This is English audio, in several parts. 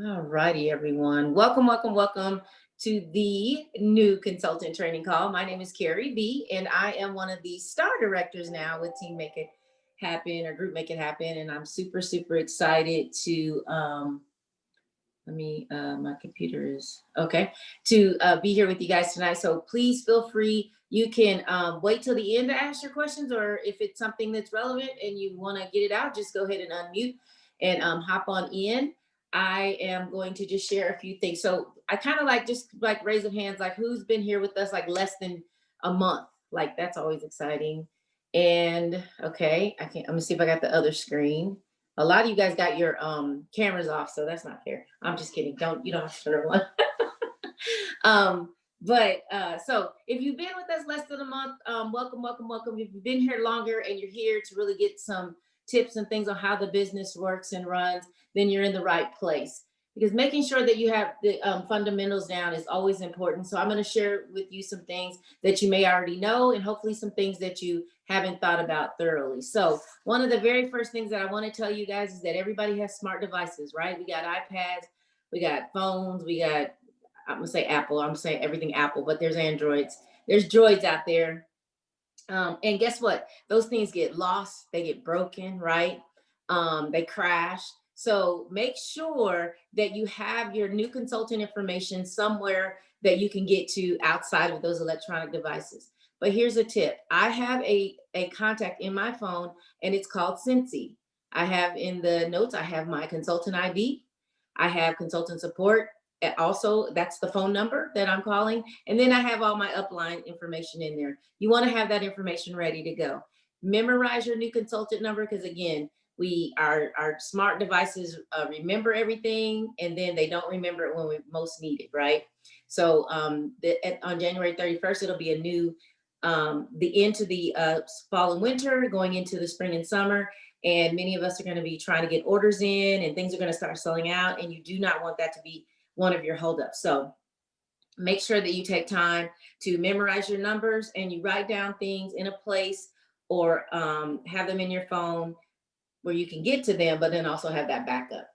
All righty, everyone. Welcome, welcome, welcome to the new consultant training call. My name is Karey B, and I am one of the star directors now with Team Make It Happen or Group Make It Happen. And I'm super, super excited to my computer is okay to be here with you guys tonight. So please feel free. You can wait till the end to ask your questions, or if it's something that's relevant and you want to get it out, just go ahead and unmute and hop on in. I am going to just share a few things. So I kind of like just like raise of hands, like who's been here with us like less than a month. Like that's always exciting. And okay, I'm gonna see if I got the other screen. A lot of you guys got your cameras off, so that's not fair. I'm just kidding. You don't have to turn one. So if you've been with us less than a month, welcome, welcome, welcome. If you've been here longer and you're here to really get some tips and things on how the business works and runs, then you're in the right place. Because making sure that you have the fundamentals down is always important. So I'm going to share with you some things that you may already know, and hopefully some things that you haven't thought about thoroughly. So one of the very first things that I want to tell you guys is that everybody has smart devices, right? We got iPads, we got phones, we got, I'm gonna say Apple, I'm saying everything Apple, but there's Androids, there's Droids out there. And guess what? Those things get lost, they get broken, right? They crash. So make sure that you have your new consultant information somewhere that you can get to outside of those electronic devices. But here's a tip. I have a contact in my phone, and it's called Cincy. I have in the notes, I have my consultant ID. I have consultant support. Also, that's the phone number that I'm calling. And then I have all my upline information in there. You want to have that information ready to go. Memorize your new consultant number, because again, our smart devices remember everything, and then they don't remember it when we most need it, right? So on January 31st, it'll be a new the end to the fall and winter, going into the spring and summer. And many of us are going to be trying to get orders in, and things are going to start selling out. And you do not want that to be one of your holdups. So make sure that you take time to memorize your numbers and you write down things in a place, or have them in your phone where you can get to them, but then also have that backup.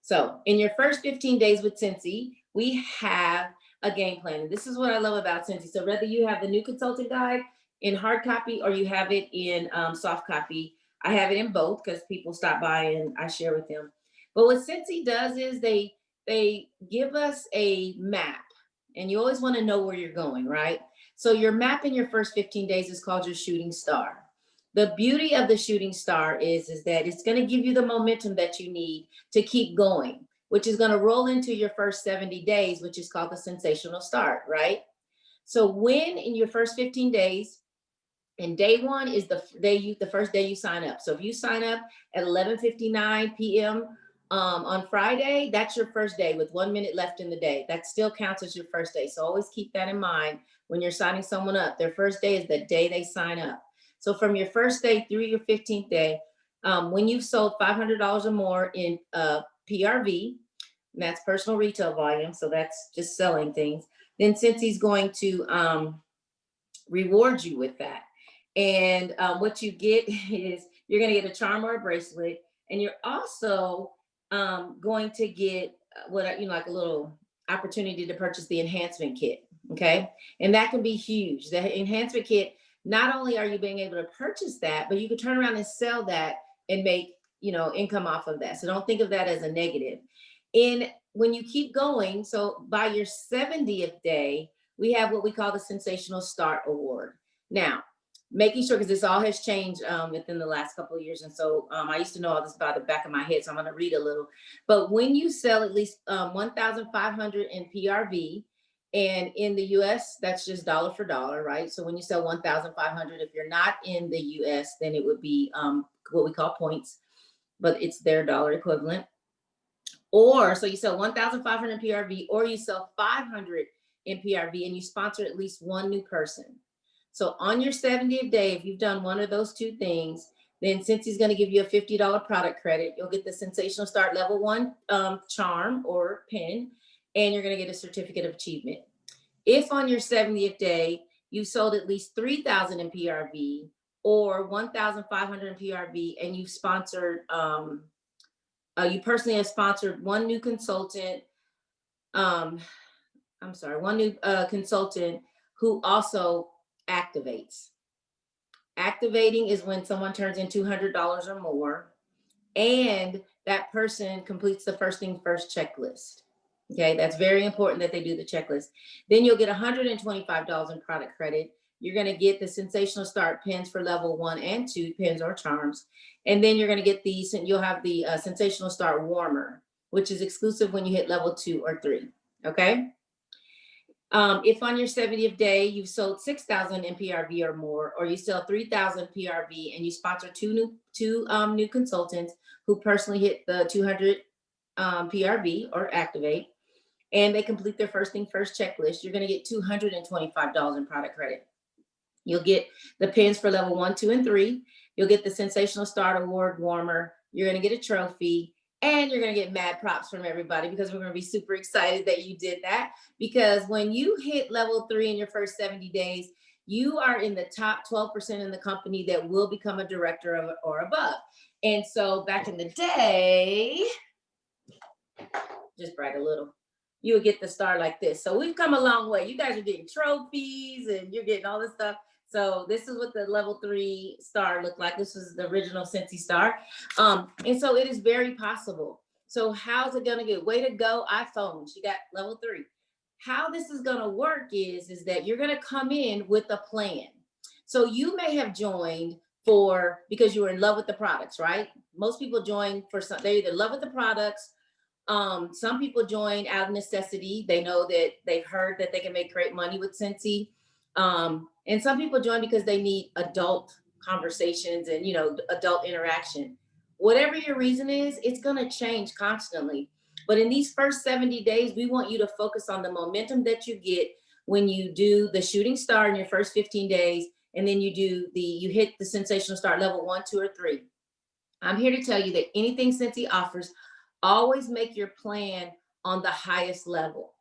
So in your first 15 days with Cincy, we have a game plan. And this is what I love about Cincy. So whether you have the new consultant guide in hard copy or you have it in soft copy, I have it in both because people stop by and I share with them. But what Cincy does is they give us a map, and you always want to know where you're going, right? So your map in your first 15 days is called your shooting star. The beauty of the shooting star is that it's going to give you the momentum that you need to keep going, which is going to roll into your first 70 days, which is called the sensational start, right? So when in your first 15 days, and day one is the first day you sign up. So if you sign up at 11:59 p.m. On Friday, that's your first day with 1 minute left in the day. That still counts as your first day. So always keep that in mind when you're signing someone up. Their first day is the day they sign up. So from your first day through your 15th day, when you've sold $500 or more in PRV, and that's personal retail volume, so that's just selling things, then Cincy's going to reward you with that. And what you get is you're going to get a charm or a bracelet, and you're also going to get like a little opportunity to purchase the enhancement kit. Okay, and that can be huge. The enhancement kit, not only are you being able to purchase that, but you can turn around and sell that and make income off of that. So don't think of that as a negative. In when you keep going, so by your 70th day, we have what we call the Sensational Start Award. Now, making sure, because this all has changed within the last couple of years. And so I used to know all this by the back of my head, so I'm going to read a little. But when you sell at least 1,500 in PRV, and in the US, that's just dollar for dollar, right? So when you sell 1,500, if you're not in the US, then it would be what we call points, but it's their dollar equivalent. Or so you sell 1,500 PRV, or you sell 500 in PRV, and you sponsor at least one new person. So on your 70th day, if you've done one of those two things, then since he's going to give you a $50 product credit, you'll get the Sensational Start Level 1 charm or pin, and you're going to get a certificate of achievement. If on your 70th day, you sold at least 3,000 in PRV or 1,500 in PRV, and you've sponsored You personally have sponsored one new consultant. One new consultant who also activates. Activating is when someone turns in $200 or more, and that person completes the first thing first checklist. Okay, that's very important that they do the checklist. Then you'll get $125 in product credit. You're going to get the Sensational Start pins for level 1 and 2, pins or charms. And then you're going to get you'll have the Sensational Start warmer, which is exclusive when you hit level 2 or 3. Okay. If on your 70th day you've sold 6,000 in PRV or more, or you sell 3,000 PRV and you sponsor two new consultants who personally hit the 200 PRV or activate, and they complete their first thing first checklist, you're going to get $225 in product credit. You'll get the pins for level 1, 2, and 3. You'll get the Sensational Start Award warmer. You're going to get a trophy, and you're going to get mad props from everybody, because we're going to be super excited that you did that. Because when you hit level 3 in your first 70 days, you are in the top 12% in the company that will become a director or above. And so back in the day, just brag a little, you would get the star like this. So we've come a long way. You guys are getting trophies and you're getting all this stuff. So this is what the level 3 star looked like. This was the original Scentsy star. And so it is very possible. So how's it going to get? Way to go, iPhone. She got level 3. How this is going to work is that you're going to come in with a plan. So you may have joined because you were in love with the products, right? Most people join for some, they're either in love with the products. Some people join out of necessity. They know that they've heard that they can make great money with Scentsy. And some people join because they need adult conversations and, adult interaction. Whatever your reason is, it's going to change constantly. But in these first 70 days, we want you to focus on the momentum that you get when you do the shooting star in your first 15 days. And then you hit the Sensational Start level 1, 2, or 3. I'm here to tell you that anything Scentsy offers, always make your plan on the highest level,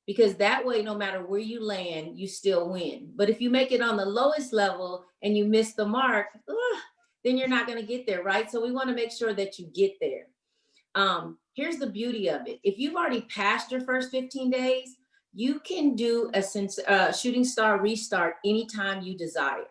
because that way, no matter where you land, you still win. But if you make it on the lowest level and you miss the mark, then you're not going to get there, right? So we want to make sure that you get there. Here's the beauty of it. If you've already passed your first 15 days, you can do a shooting star restart anytime you desire.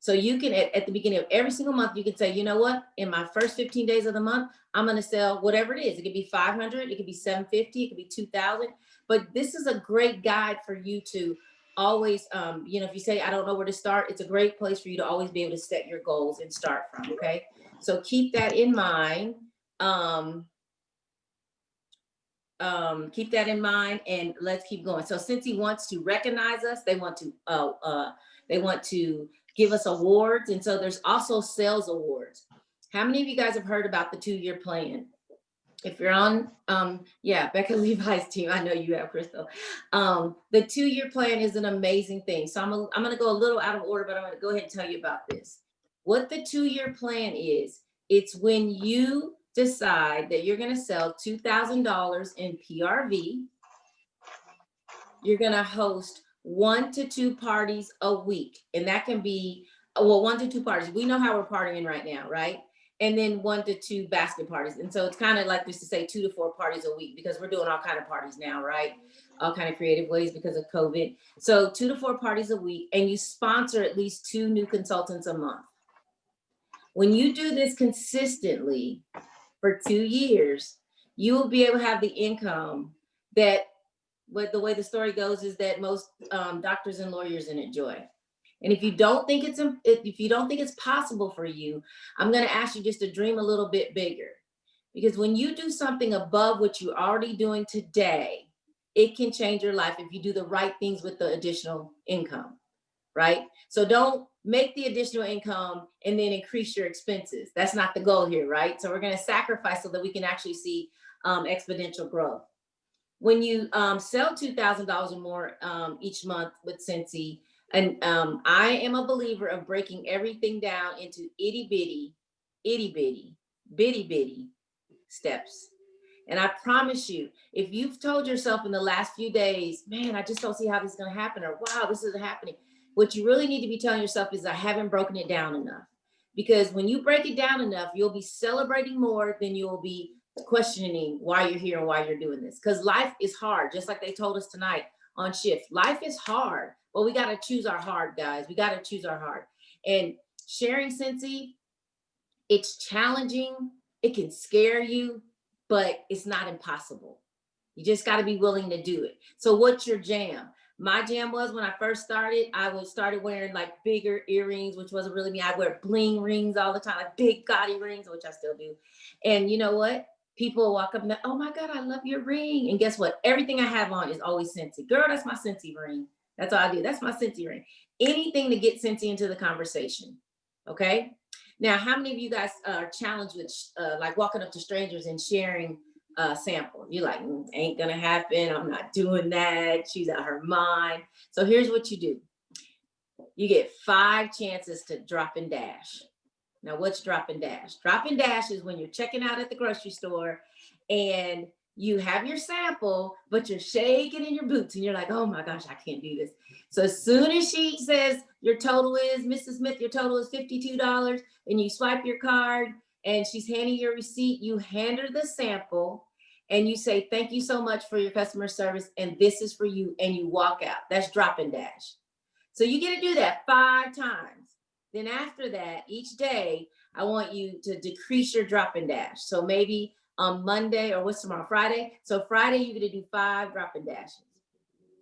So you can, at the beginning of every single month, you can say, you know what, in my first 15 days of the month, I'm going to sell whatever it is. It could be 500, it could be 750, it could be 2,000. But this is a great guide for you to always, if you say, I don't know where to start, it's a great place for you to always be able to set your goals and start from. Okay. So keep that in mind. Keep that in mind, and let's keep going. So Scentsy wants to recognize us. They want to give us awards. And so there's also sales awards. How many of you guys have heard about the 2-year plan? If you're on, Becca Levi's team, I know you have, Crystal. The 2-year plan is an amazing thing. So I'm going to go a little out of order, but I'm going to go ahead and tell you about this. What the 2-year plan is, it's when you decide that you're going to sell $2,000 in PRV. You're going to host 1 to 2 parties a week. And that can be, 1 to 2 parties. We know how we're partying right now, right? And then 1 to 2 basket parties. And so it's kind of like just to say 2 to 4 parties a week, because we're doing all kind of parties now, right? All kind of creative ways because of COVID. So 2 to 4 parties a week, and you sponsor at least 2 new consultants a month. When you do this consistently for 2 years, you will be able to have the income that, the way the story goes, is that most doctors and lawyers enjoy. And if you don't think it's possible for you, I'm going to ask you just to dream a little bit bigger, because when you do something above what you're already doing today, it can change your life if you do the right things with the additional income, right? So don't make the additional income and then increase your expenses. That's not the goal here, right? So we're going to sacrifice so that we can actually see exponential growth. When you sell $2,000 or more each month with Scentsy, and I am a believer of breaking everything down into itty bitty steps. And I promise you, if you've told yourself in the last few days, man, I just don't see how this is going to happen, or wow, this isn't happening, what you really need to be telling yourself is, I haven't broken it down enough. Because when you break it down enough, you'll be celebrating more than you'll be questioning why you're here and why you're doing this. Because life is hard, just like they told us tonight on shift. Life is hard, but we got to choose our heart, guys. We got to choose our heart. And sharing Scentsy, it's challenging. It can scare you, but it's not impossible. You just got to be willing to do it. So what's your jam? My jam was, when I first started, started wearing like bigger earrings, which wasn't really me. I wear bling rings all the time, like big gaudy rings, which I still do. And you know what? People will walk up and go, oh my God, I love your ring. And guess what? Everything I have on is always Scentsy. Girl, that's my Scentsy ring. That's all I do. That's my Scentsy ring. Anything to get Scentsy into the conversation. Okay. Now, how many of you guys are challenged with like walking up to strangers and sharing sample? You're like, ain't gonna happen. I'm not doing that. She's out her mind. So here's what you do. You get 5 chances to drop and dash. Now, what's drop and dash? Drop and dash is when you're checking out at the grocery store and you have your sample, but you're shaking in your boots and you're like, oh my gosh, I can't do this. So as soon as she says your total is, Mrs. Smith, your total is $52, and you swipe your card and she's handing your receipt, you hand her the sample and you say, thank you so much for your customer service, and this is for you, and you walk out. That's drop and dash. So you get to do that 5 times. Then after that, each day, I want you to decrease your drop and dash. So maybe on Monday, or what's tomorrow, Friday? So Friday, you're gonna do 5 drop and dashes.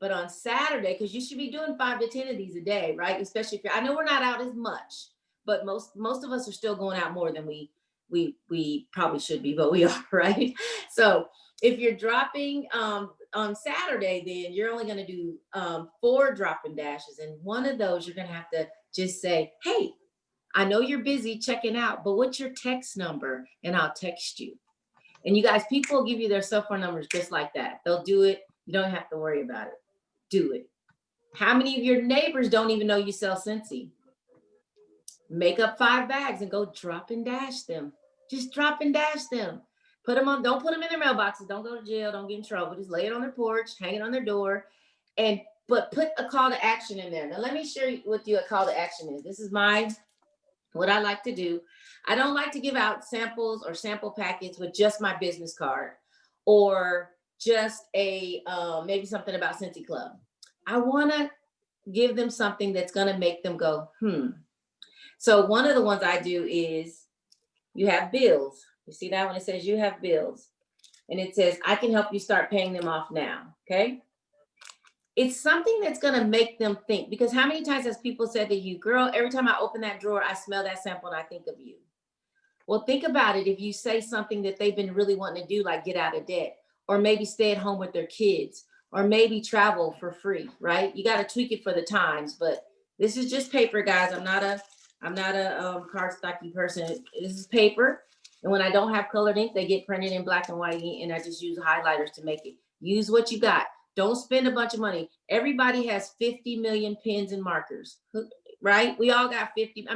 But on Saturday, because you should be doing 5 to 10 of these a day, right? Especially if I know we're not out as much, but most of us are still going out more than we probably should be, but we are, right? So if you're dropping on Saturday, then you're only gonna do 4 drop and dashes. And one of those, you're gonna have to just say, hey, I know you're busy checking out, but what's your text number? And I'll text you. And you guys, people will give you their cell phone numbers just like that. They'll do it. You don't have to worry about it. Do it. How many of your neighbors don't even know you sell Scentsy? Make up 5 bags and go drop and dash them. Just drop and dash them. Put them on, don't put them in their mailboxes. Don't go to jail. Don't get in trouble. Just lay it on their porch, hang it on their door, but put a call to action in there. Now, let me share with you a call to action is. This is what I like to do. I don't like to give out samples or sample packets with just my business card or just a maybe something about Scentsy Club. I want to give them something that's going to make them go, So one of the ones I do is, you have bills. You see that when it says you have bills, and it says, I can help you start paying them off now. Okay. It's something that's going to make them think, because how many times has people said to you, girl, every time I open that drawer, I smell that sample and I think of you. Well, think about it. If you say something that they've been really wanting to do, like get out of debt, or maybe stay at home with their kids, or maybe travel for free, right? You got to tweak it for the times, but this is just paper, guys. I'm not a cardstocky person. This is paper. And when I don't have colored ink, they get printed in black and white ink, and I just use highlighters to make it. Use what you got. Don't spend a bunch of money. Everybody has 50 million pens and markers, right? We all got 50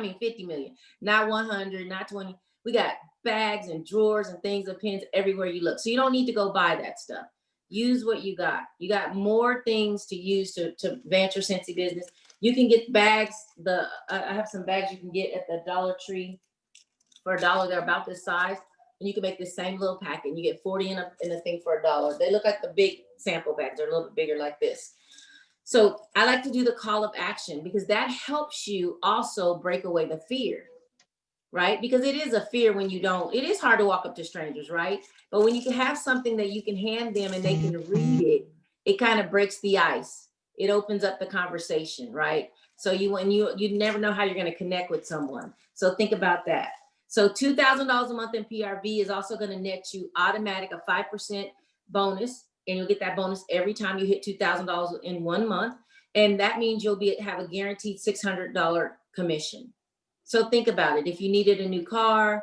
million, not 100, not 20. We got bags and drawers and things of pens everywhere you look. So you don't need to go buy that stuff. Use what you got. You got more things to use to advance your Scentsy business. You can get bags. I have some bags you can get at the Dollar Tree for $1. They're about this size. And you can make the same little packet. You get 40 in a thing for $1. They look like the big sample bags. They're a little bit bigger like this. So I like to do the call of action, because that helps you also break away the fear, right? Because it is a fear when you don't, it is hard to walk up to strangers, right? But when you can have something that you can hand them and they can read it, it kind of breaks the ice. It opens up the conversation, right? So you never know how you're going to connect with someone. So think about that. So $2,000 a month in PRV is also going to net you automatic a 5% bonus, and you'll get that bonus every time you hit $2,000 in 1 month. And that means you'll have a guaranteed $600 commission. So think about it. If you needed a new car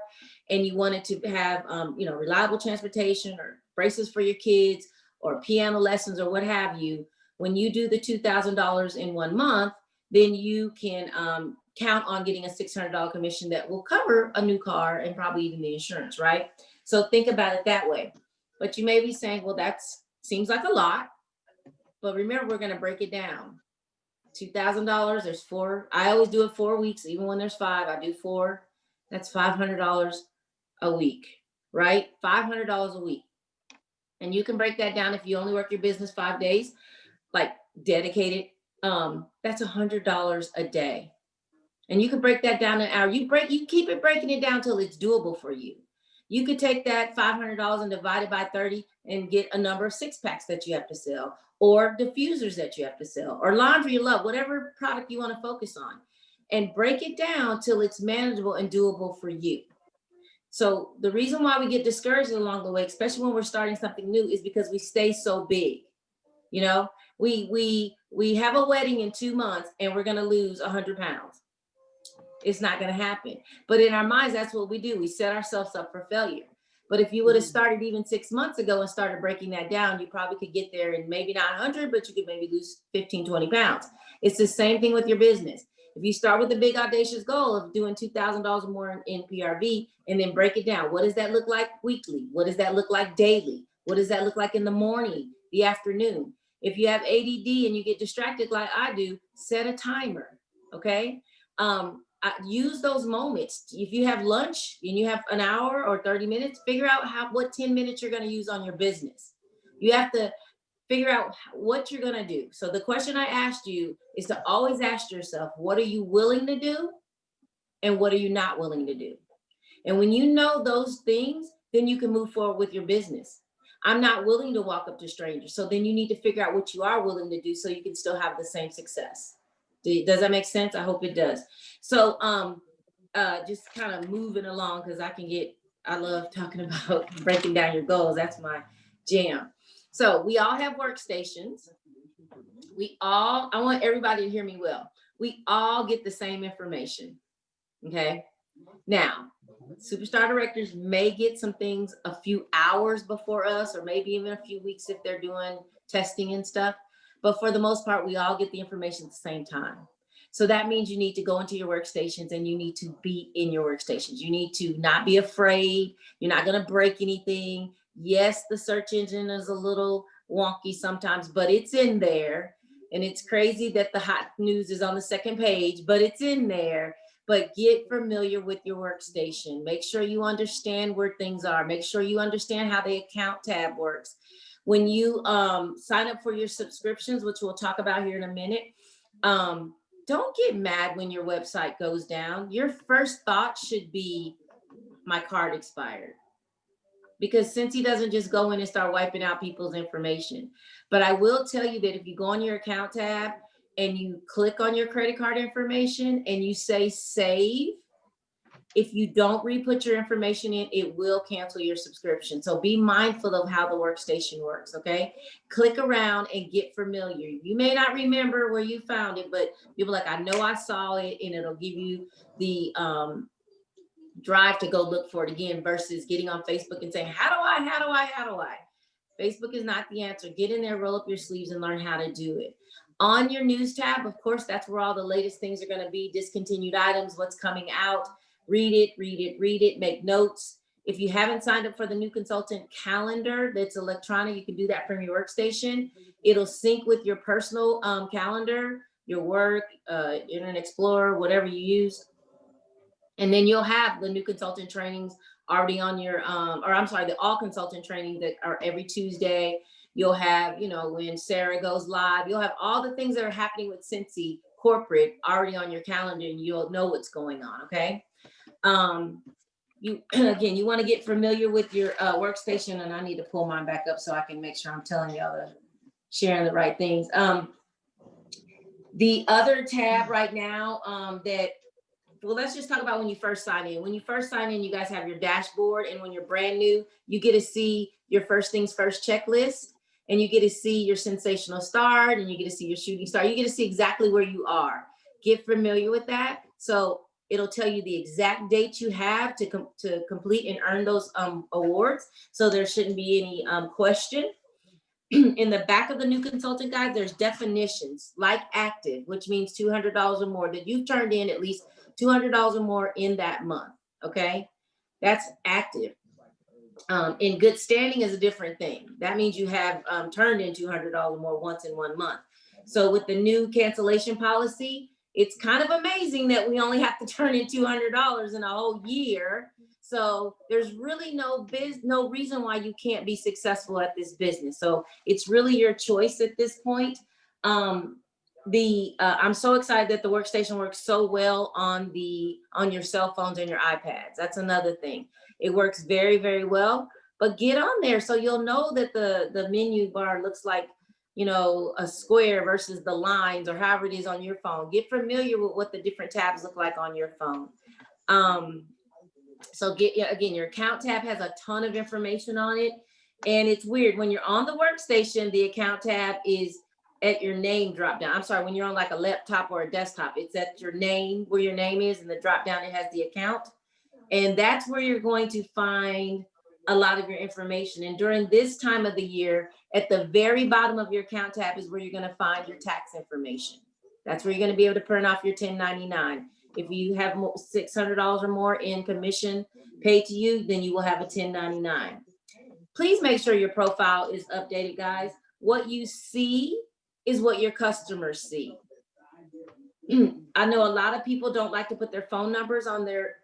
and you wanted to have, reliable transportation or braces for your kids or piano lessons or what have you, when you do the $2,000 in 1 month, then you can count on getting a $600 commission that will cover a new car and probably even the insurance, right? So think about it that way. But you may be saying, well, that seems like a lot. But remember, we're going to break it down. $2,000, there's 4. I always do it 4 weeks, even when there's 5, I do 4. That's $500 a week, right? $500 a week. And you can break that down if you only work your business 5 days, like dedicated. That's $100 a day. And you can break that down in an hour. You keep it breaking it down till it's doable for you. You could take that $500 and divide it by 30 and get a number of 6-packs that you have to sell, or diffusers that you have to sell, or laundry you love, whatever product you want to focus on, and break it down till it's manageable and doable for you. So the reason why we get discouraged along the way, especially when we're starting something new, is because we stay so big. You know, we have a wedding in 2 months and we're going to lose 100 pounds. It's not going to happen. But in our minds, that's what we do. We set ourselves up for failure. But if you would have started even 6 months ago and started breaking that down, you probably could get there, and maybe not 100, but you could maybe lose 15, 20 pounds. It's the same thing with your business. If you start with a big audacious goal of doing $2,000 more in PRV, and then break it down, what does that look like weekly? What does that look like daily? What does that look like in the morning, the afternoon? If you have ADD and you get distracted like I do, set a timer, okay? Use those moments. If you have lunch and you have an hour or 30 minutes, figure out what 10 minutes you're going to use on your business. You have to figure out what you're going to do. So the question I asked you is to always ask yourself, what are you willing to do? And what are you not willing to do? And when you know those things, then you can move forward with your business. I'm not willing to walk up to strangers. So then you need to figure out what you are willing to do so you can still have the same success. Does that make sense? I hope it does. So just kind of moving along, because I love talking about breaking down your goals. That's my jam. So we all have workstations. I want everybody to hear me well. We all get the same information. Okay. Now, superstar directors may get some things a few hours before us, or maybe even a few weeks if they're doing testing and stuff. But for the most part, we all get the information at the same time. So that means you need to go into your workstations and you need to be in your workstations. You need to not be afraid. You're not going to break anything. Yes, the search engine is a little wonky sometimes, but it's in there. And it's crazy that the hot news is on the second page, but it's in there. But get familiar with your workstation. Make sure you understand where things are. Make sure you understand how the account tab works. When you sign up for your subscriptions, which we'll talk about here in a minute, don't get mad when your website goes down. Your first thought should be, my card expired. Because Cincy doesn't just go in and start wiping out people's information. But I will tell you that if you go on your account tab and you click on your credit card information and you say save, if you don't re-put your information in, it will cancel your subscription. So be mindful of how the workstation works, okay? Click around and get familiar. You may not remember where you found it, but you'll be like, I know I saw it, and it'll give you the drive to go look for it again, versus getting on Facebook and saying, how do I? Facebook is not the answer. Get in there, roll up your sleeves, and learn how to do it. On your news tab, of course, that's where all the latest things are going to be, discontinued items, what's coming out. Read it, make notes. If you haven't signed up for the new consultant calendar that's electronic, you can do that from your workstation. It'll sync with your personal calendar, your work, Internet Explorer, whatever you use. And then you'll have the new consultant trainings already on your, the all consultant training that are every Tuesday. You'll have, when Sarah goes live, you'll have all the things that are happening with Cincy corporate already on your calendar, and you'll know what's going on, okay? You want to get familiar with your workstation, and I need to pull mine back up so I can make sure I'm telling y'all sharing the right things. The other tab right now let's just talk about when you first sign in. When you first sign in, you guys have your dashboard, and when you're brand new, you get to see your first things first checklist, and you get to see your sensational start, and you get to see your shooting star. You get to see exactly where you are. Get familiar with that. So it'll tell you the exact date you have to complete and earn those awards. So there shouldn't be any question. In the back of the new consultant guide, there's definitions like active, which means $200 or more, that you've turned in at least $200 or more in that month. Okay, that's active. In good standing is a different thing. That means you have turned in $200 or more once in 1 month. So with the new cancellation policy, it's kind of amazing that we only have to turn in $200 in a whole year. So there's really no reason why you can't be successful at this business. So it's really your choice at this point. I'm so excited that the workstation works so well on your cell phones and your iPads. That's another thing. It works very, very well. But get on there so you'll know that the menu bar looks like, you know, a square versus the lines or however it is on your phone. Get familiar with what the different tabs look like on your phone. So again, your account tab has a ton of information on it. And it's weird when you're on the workstation, the account tab is at your name drop down. I'm sorry, when you're on like a laptop or a desktop, it's at your name, where your name is, and the drop down, it has the account. And that's where you're going to find a lot of your information. And during this time of the year, at the very bottom of your account tab is where you're going to find your tax information. That's where you're going to be able to print off your 1099. If you have $600 or more in commission paid to you, then you will have a 1099. Please make sure your profile is updated, guys. What you see is what your customers see. I know a lot of people don't like to put their phone numbers on their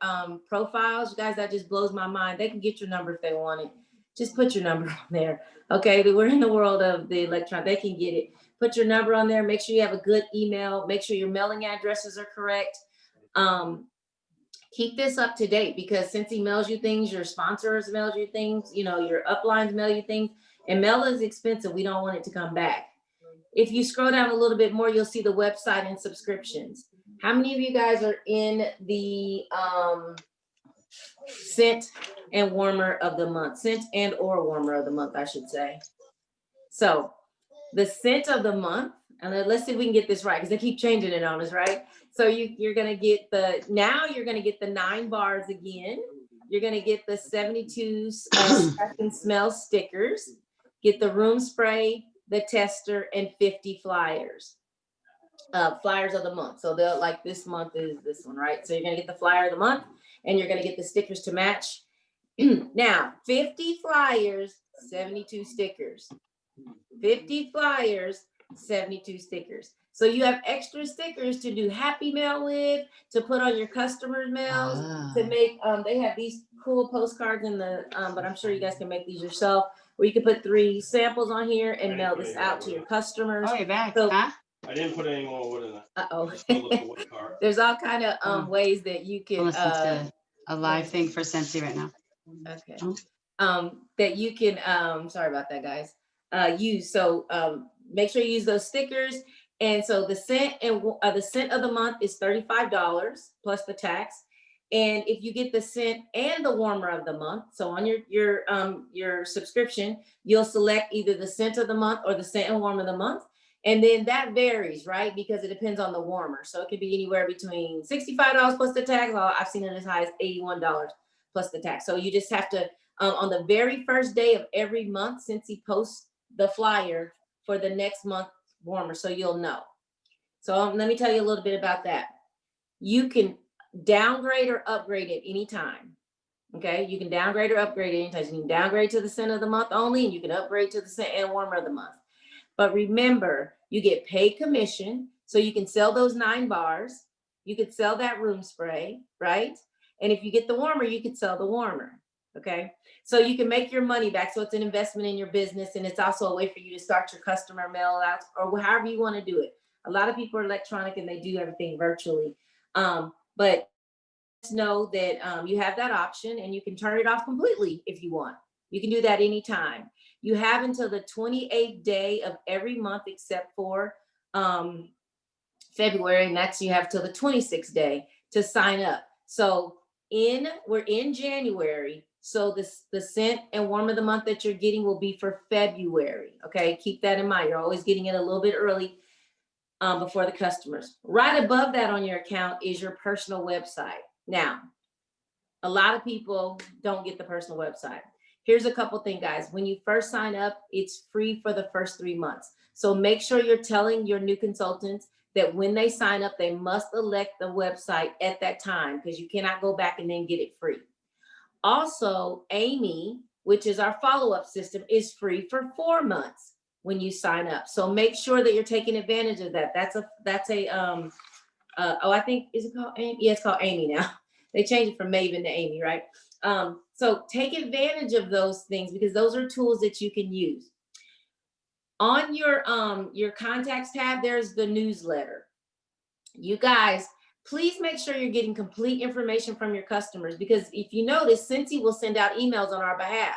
profiles. Guys, that just blows my mind. They can get your number if they want it. Just put your number on there. Okay, we're in the world of the electronic. They can get it. Put your number on there. Make sure you have a good email. Make sure your mailing addresses are correct. Keep this up to date, because since he mails you things, your sponsors mail you things, you know, your uplines mail you things, and mail is expensive. We don't want it to come back. If you scroll down a little bit more, you'll see the website and subscriptions. How many of you guys are in the scent and warmer of the month? Scent and or warmer of the month, I should say. So the scent of the month, and let's see if we can get this right, because they keep changing it on us, right? So you're gonna get you're gonna get the 9 bars again. You're gonna get the 72 scratch and smell stickers, get the room spray, the tester, and 50 flyers. Flyers of the month. So they'll, like, this month is this one, right? So you're gonna get the flyer of the month, and you're gonna get the stickers to match. Now, 50 flyers, 72 stickers. 50 flyers, 72 stickers. So you have extra stickers to do Happy Mail with, to put on your customers' mails, to make, they have these cool postcards in the, but I'm sure you guys can make these yourself, where you can put 3 samples on here and mail this out to your customers. Oh, you're back, so, huh? I didn't put any more wood in it. Uh-oh. There's all kind of ways that you can listen to a live thing for Scentsy right now. Okay. That you can sorry about that, guys. Use. So make sure you use those stickers. And so the scent and the scent of the month is $35 plus the tax. And if you get the scent and the warmer of the month, so on your subscription, you'll select either the scent of the month or the scent and warmer of the month. And then that varies, right? Because it depends on the warmer. So it could be anywhere between $65 plus the tax. I've seen it as high as $81 plus the tax. So you just have to, on the very first day of every month, since he posts the flyer for the next month warmer, so you'll know. So let me tell you a little bit about that. You can downgrade or upgrade at any time. Okay, you can downgrade or upgrade at any time. So you can downgrade to the scent of the month only, and you can upgrade to the scent and warmer of the month. But remember, you get paid commission, so you can sell those 9 bars. You could sell that room spray, right? And if you get the warmer, you could sell the warmer. Okay, so you can make your money back. So it's an investment in your business, and it's also a way for you to start your customer mail out, or however you want to do it. A lot of people are electronic and they do everything virtually, but just know that you have that option, and you can turn it off completely if you want. You can do that anytime. You have until the 28th day of every month except for February, and that's, you have till the 26th day to sign up. So we're in January. So the scent and warm of the month that you're getting will be for February. Okay, keep that in mind. You're always getting it a little bit early before the customers. Right above that on your account is your personal website. Now, a lot of people don't get the personal website. Here's a couple things, guys. When you first sign up, it's free for the first 3 months. So make sure you're telling your new consultants that when they sign up, they must elect the website at that time, because you cannot go back and then get it free. Also, Amy, which is our follow-up system, is free for 4 months when you sign up. So make sure that you're taking advantage of that. That's oh, I think, is it called Amy? Yeah, it's called Amy now. They changed it from Maven to Amy, right? So take advantage of those things because those are tools that you can use. On your contacts tab, there's the newsletter. You guys, please make sure you're getting complete information from your customers because if you notice, Cincy will send out emails on our behalf.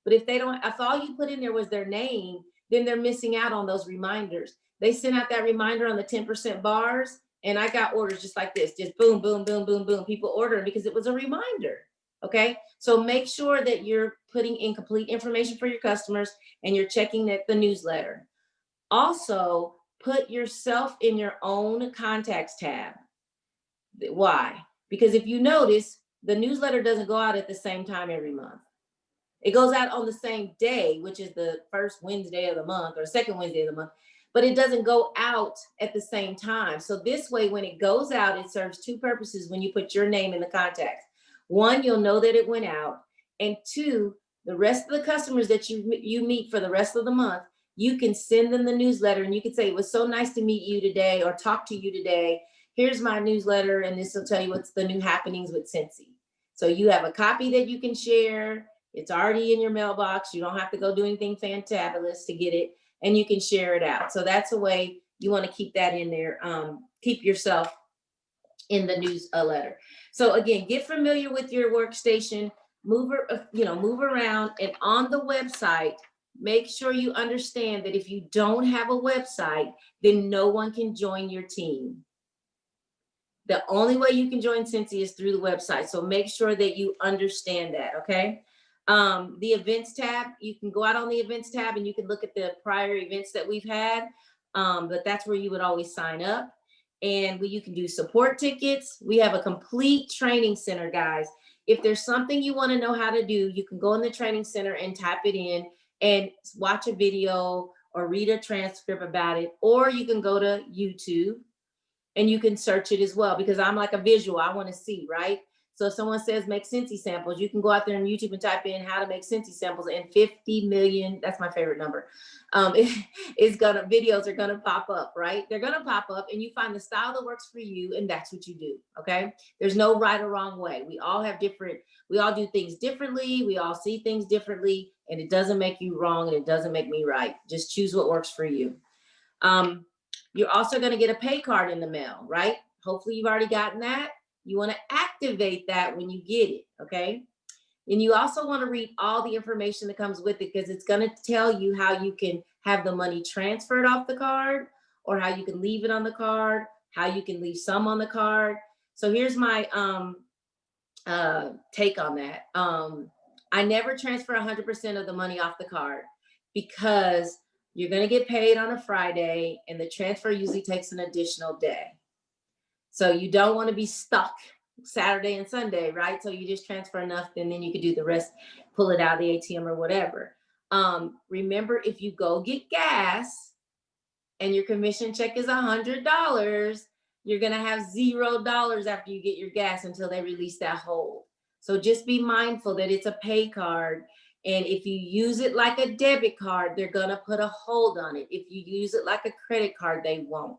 But if they don't, if all you put in there was their name, then they're missing out on those reminders. They sent out that reminder on the 10% bars, and I got orders just like this, just boom, boom, boom, boom, boom. People ordering because it was a reminder. Okay, so make sure that you're putting in complete information for your customers and you're checking the newsletter. Also, put yourself in your own contacts tab. Why? Because if you notice, the newsletter doesn't go out at the same time every month. It goes out on the same day, which is the first Wednesday of the month or second Wednesday of the month, but it doesn't go out at the same time. So this way, when it goes out, it serves two purposes when you put your name in the contacts. One, you'll know that it went out. And two, the rest of the customers that you meet for the rest of the month, you can send them the newsletter and you can say, it was so nice to meet you today or talk to you today. Here's my newsletter and this will tell you what's the new happenings with Cincy. So you have a copy that you can share. It's already in your mailbox. You don't have to go do anything fantabulous to get it and you can share it out. So that's a way you want to keep that in there. Keep yourself in the newsletter. So again, get familiar with your workstation, move around, and on the website, make sure you understand that if you don't have a website, then no one can join your team. The only way you can join Cincy is through the website. So make sure that you understand that, okay? The events tab, you can go out on the events tab and you can look at the prior events that we've had, but that's where you would always sign up. And you can do support tickets. We have a complete training center, guys. If there's something you want to know how to do, you can go in the training center and type it in and watch a video or read a transcript about it, or you can go to YouTube and you can search it as well because I'm like a visual. I want to see, right? So if someone says make Cincy samples, you can go out there on YouTube and type in how to make Cincy samples and 50 million, that's my favorite number, videos are gonna pop up, right? They're gonna pop up and you find the style that works for you and that's what you do, okay? There's no right or wrong way. We all do things differently. We all see things differently and it doesn't make you wrong and it doesn't make me right. Just choose what works for you. You're also gonna get a pay card in the mail, right? Hopefully you've already gotten that. You want to activate that when you get it, okay? And you also want to read all the information that comes with it because it's going to tell you how you can have the money transferred off the card or how you can leave it on the card, how you can leave some on the card. So here's my take on that. I never transfer 100% of the money off the card because you're going to get paid on a Friday and the transfer usually takes an additional day. So you don't want to be stuck Saturday and Sunday, right? So you just transfer enough and then you can do the rest, pull it out of the ATM or whatever. Remember, if you go get gas and your commission check is $100, you're going to have $0 after you get your gas until they release that hold. So just be mindful that it's a pay card. And if you use it like a debit card, they're going to put a hold on it. If you use it like a credit card, they won't.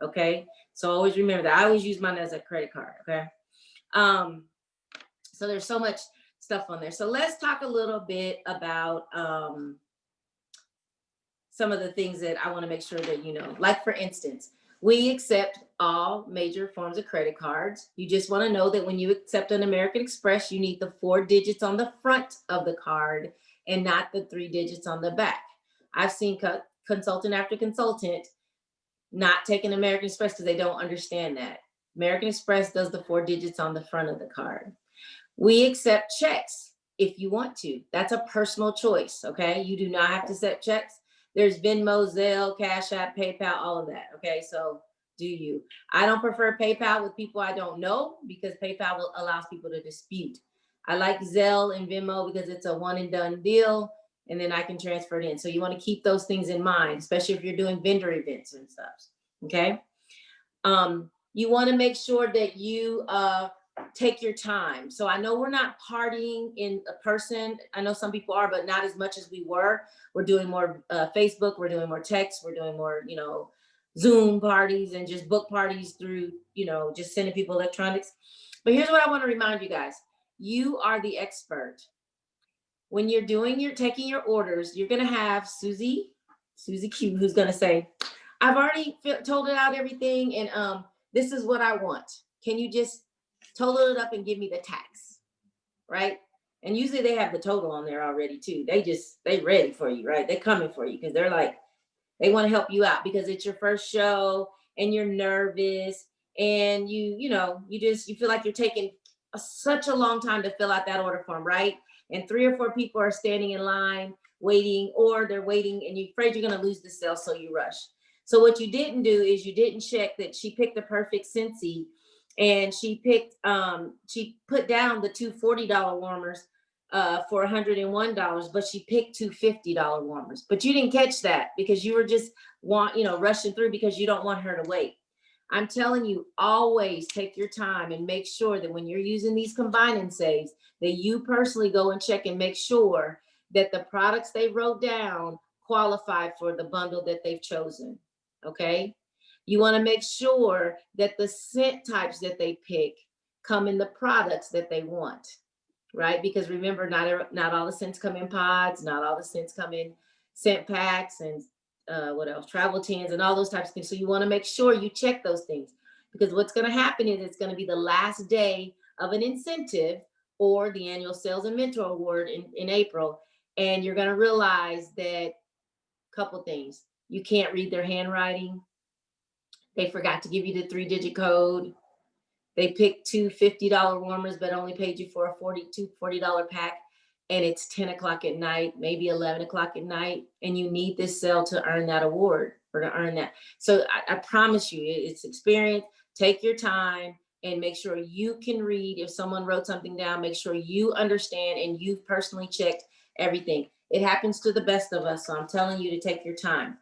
Okay, so always remember that. I always use mine as a credit card. Okay, so there's so much stuff on there. So let's talk a little bit about some of the things that I want to make sure that you know. Like for instance, we accept all major forms of credit cards. You just want to know that when you accept an American Express, you need the 4 digits on the front of the card and not the 3 digits on the back. I've seen consultant after consultant not taking American Express because they don't understand that. American Express does the 4 digits on the front of the card. We accept checks if you want to. That's a personal choice, okay? You do not have to accept checks. There's Venmo, Zelle, Cash App, PayPal, all of that, okay? So do you. I don't prefer PayPal with people I don't know because PayPal allows people to dispute. I like Zelle and Venmo because it's a one and done deal and then I can transfer it in. So you want to keep those things in mind, especially if you're doing vendor events and stuff, okay? You want to make sure that you take your time. So I know we're not partying in person. I know some people are, but not as much as we were. We're doing more Facebook, we're doing more text, we're doing more, Zoom parties and just book parties through, just sending people electronics. But here's what I want to remind you guys. You are the expert. When you're taking your orders, you're going to have Susie Q, who's going to say, I've already totaled out everything, and this is what I want. Can you just total it up and give me the tax, right? And usually they have the total on there already too. They ready for you, right? They're coming for you because they're like, they want to help you out because it's your first show and you're nervous and you feel like you're taking such a long time to fill out that order form, right? And 3 or 4 people are standing in line waiting, or they're waiting and you're afraid you're going to lose the sale, so you rush. So what you didn't do is you didn't check that she picked the perfect Scentsy, and she put down the two $40 warmers for $101, but she picked two $50 warmers. But you didn't catch that because you were just rushing through because you don't want her to wait. I'm telling you, always take your time and make sure that when you're using these combine and saves, that you personally go and check and make sure that the products they wrote down qualify for the bundle that they've chosen. Okay. You want to make sure that the scent types that they pick come in the products that they want, right? Because remember, not all the scents come in pods, not all the scents come in scent packs, and what else? Travel tins and all those types of things. So you want to make sure you check those things, because what's going to happen is it's going to be the last day of an incentive or the annual sales and mentor award in April. And you're going to realize that couple things. You can't read their handwriting. They forgot to give you the 3-digit code. They picked two $50 warmers, but only paid you for a $40 pack. And it's 10 o'clock at night, maybe 11 o'clock at night. And you need this sale to earn that award or to earn that. So I promise you, it's experience. Take your time and make sure you can read. If someone wrote something down, make sure you understand and you've personally checked everything. It happens to the best of us. So I'm telling you to take your time.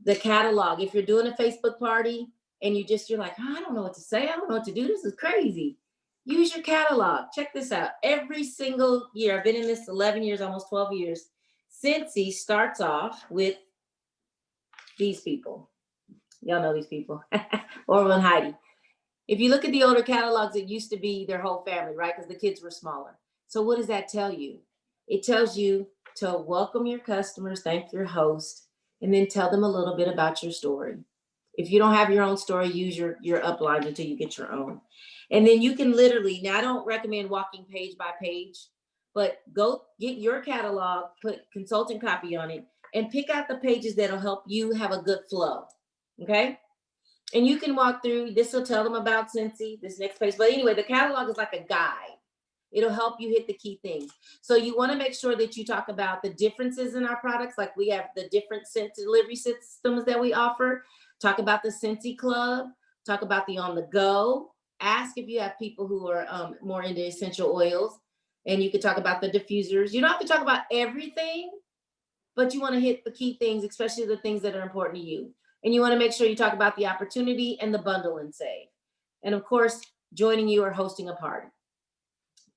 The catalog, if you're doing a Facebook party and you're like, oh, I don't know what to say. I don't know what to do. This is crazy. Use your catalog. Check this out. Every single year, I've been in this 11 years, almost 12 years. Scentsy starts off with these people. Y'all know these people. Orville and Heidi. If you look at the older catalogs, it used to be their whole family, right? Because the kids were smaller. So what does that tell you? It tells you to welcome your customers, thank your host, and then tell them a little bit about your story. If you don't have your own story, use your upline until you get your own. And then you can literally, now I don't recommend walking page by page, but go get your catalog, put consultant copy on it, and pick out the pages that'll help you have a good flow, okay? And you can walk through, this will tell them about Scentsy, this next page. But anyway, the catalog is like a guide. It'll help you hit the key things. So you want to make sure that you talk about the differences in our products, like we have the different scent delivery systems that we offer. Talk about the Scentsy Club. Talk about the on the go. Ask if you have people who are more into essential oils, and you can talk about the diffusers. You don't have to talk about everything, but you want to hit the key things, especially the things that are important to you. And you want to make sure you talk about the opportunity and the bundle and save. And of course, joining you or hosting a party.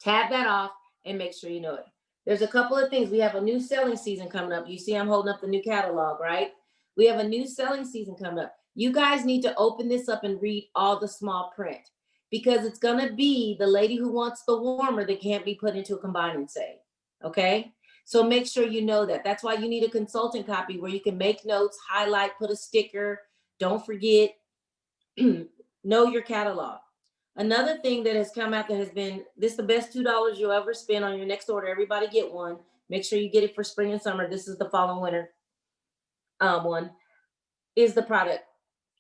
Tab that off and make sure you know it. There's a couple of things. We have a new selling season coming up. You see, I'm holding up the new catalog, right? We have a new selling season coming up. You guys need to open this up and read all the small print, because it's going to be the lady who wants the warmer that can't be put into a combine and save. Okay? So make sure you know that. That's why you need a consultant copy where you can make notes, highlight, put a sticker. Don't forget, know your catalog. Another thing that has come out that has been, this is the best $2 you'll ever spend on your next order. Everybody get one. Make sure you get it for spring and summer. This is the fall and winter one, is the product.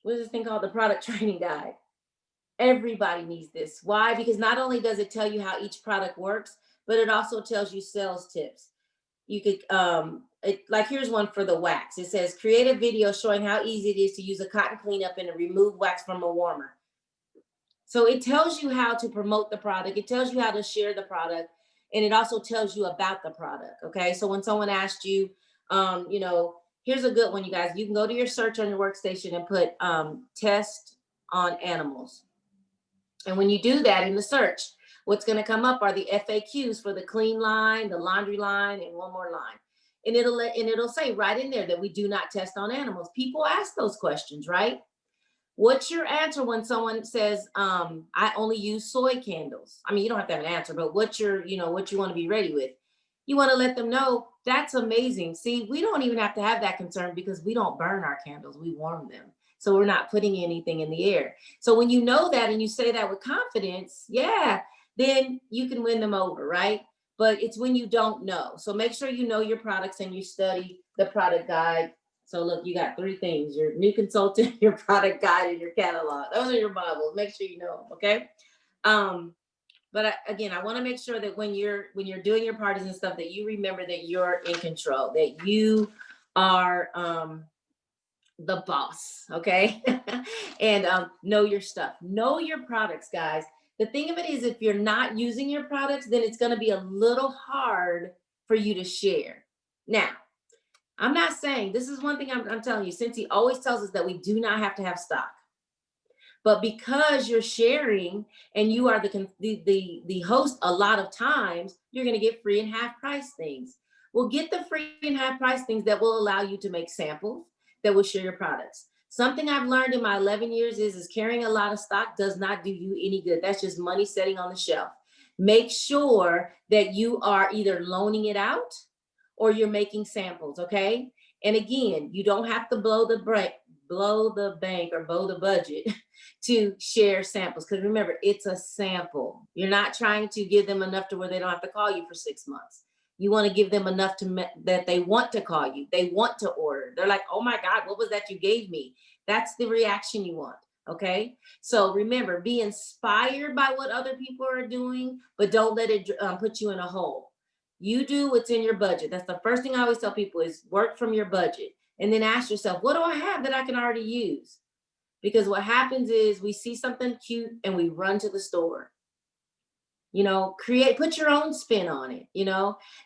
What is this thing called? The product training guide. Everybody needs this. Why? Because not only does it tell you how each product works, but it also tells you sales tips. You could, like here's one for the wax. It says, create a video showing how easy it is to use a cotton cleanup and to remove wax from a warmer. So it tells you how to promote the product. It tells you how to share the product. And it also tells you about the product. Okay. So when someone asked you, here's a good one, you guys. You can go to your search on your workstation and put test on animals. And when you do that in the search, what's going to come up are the FAQs for the clean line, the laundry line, and one more line. and it'll say right in there that we do not test on animals. People ask those questions, right? What's your answer when someone says, I only use soy candles? I mean, you don't have to have an answer, but what what you want to be ready with? You want to let them know that's amazing. See, we don't even have to have that concern because we don't burn our candles, we warm them. So we're not putting anything in the air. So when you know that and you say that with confidence, yeah, then you can win them over, right? But it's when you don't know. So make sure you know your products and you study the product guide. So look, you got three things: your new consultant, your product guide, and your catalog. Those are your Bibles. Make sure you know them, okay? But again, I want to make sure that when you're doing your parties and stuff, that you remember that you're in control, that you are the boss, okay? And know your stuff, know your products, guys. The thing of it is, if you're not using your products, then it's going to be a little hard for you to share. Now, I'm not saying, this is one thing I'm telling you, since he always tells us that we do not have to have stock. But because you're sharing and you are the host, a lot of times you're going to get free and half price things. Well, get the free and half price things that will allow you to make samples that will share your products. Something I've learned in my 11 years is carrying a lot of stock does not do you any good. That's just money sitting on the shelf. Make sure that you are either loaning it out or you're making samples, okay? And again, you don't have to blow the bank or blow the budget to share samples. Because remember, it's a sample. You're not trying to give them enough to where they don't have to call you for 6 months. You want to give them enough that they want to call you. They want to order. They're like, oh my God, what was that you gave me? That's the reaction you want. Okay. So remember, be inspired by what other people are doing, but don't let it put you in a hole. You do what's in your budget. That's the first thing I always tell people is work from your budget. And then ask yourself, what do I have that I can already use? Because what happens is we see something cute and we run to the store. Put your own spin on it.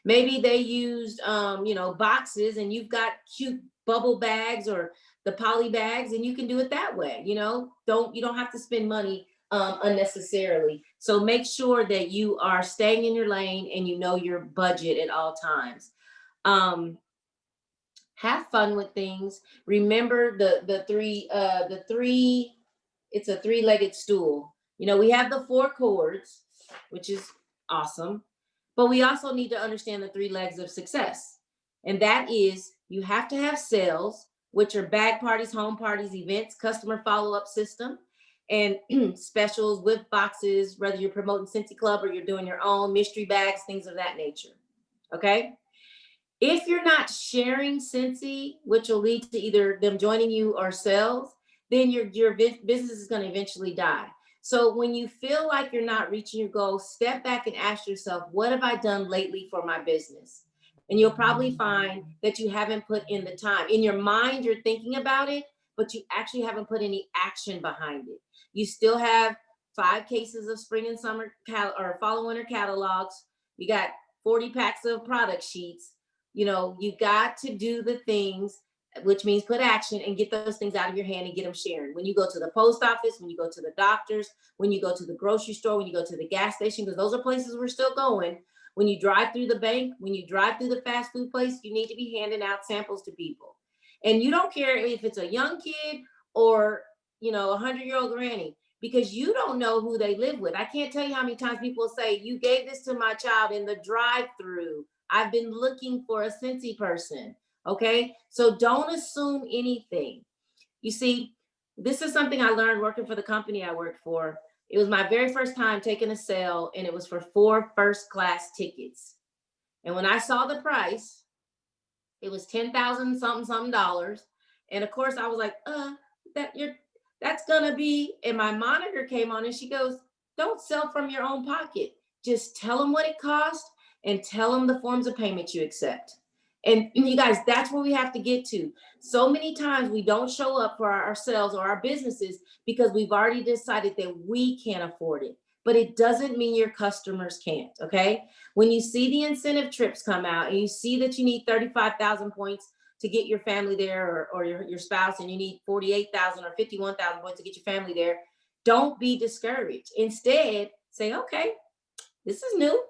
Maybe they used, boxes and you've got cute bubble bags or the poly bags, and you can do it that way. You don't have to spend money unnecessarily. So make sure that you are staying in your lane and you know your budget at all times. Have fun with things. Remember the three. It's a three-legged stool. We have the four chords, which is awesome, but we also need to understand the three legs of success, and that is you have to have sales, which are bag parties, home parties, events, customer follow-up system, and specials with boxes, whether you're promoting Scentsy Club or you're doing your own mystery bags, things of that nature. Okay. If you're not sharing Scentsy, which will lead to either them joining you or sales, then your business is going to eventually die. So when you feel like you're not reaching your goal, step back and ask yourself, what have I done lately for my business? And you'll probably find that you haven't put in the time. In your mind, you're thinking about it, but you actually haven't put any action behind it. You still have 5 cases of spring and summer or fall and winter catalogs. You got 40 packs of product sheets. You got to do the things, which means put action and get those things out of your hand and get them sharing. When you go to the post office, when you go to the doctors, when you go to the grocery store, when you go to the gas station, because those are places we're still going. When you drive through the bank, when you drive through the fast food place, you need to be handing out samples to people. And you don't care if it's a young kid or, a 100-year-old granny, because you don't know who they live with. I can't tell you how many times people say, you gave this to my child in the drive-through. I've been looking for a Scentsy person. Okay. So don't assume anything. You see, this is something I learned working for the company I worked for. It was my very first time taking a sale, and it was for 4 first-class tickets. And when I saw the price, it was $10,000 something dollars. And of course I was like, that's gonna be, and my monitor came on and she goes, don't sell from your own pocket. Just tell them what it cost and tell them the forms of payment you accept. And you guys, that's where we have to get to. So many times we don't show up for ourselves or our businesses because we've already decided that we can't afford it. But it doesn't mean your customers can't, okay? When you see the incentive trips come out and you see that you need 35,000 points to get your family there, or your spouse, and you need 48,000 or 51,000 points to get your family there, don't be discouraged. Instead, say, okay, this is new,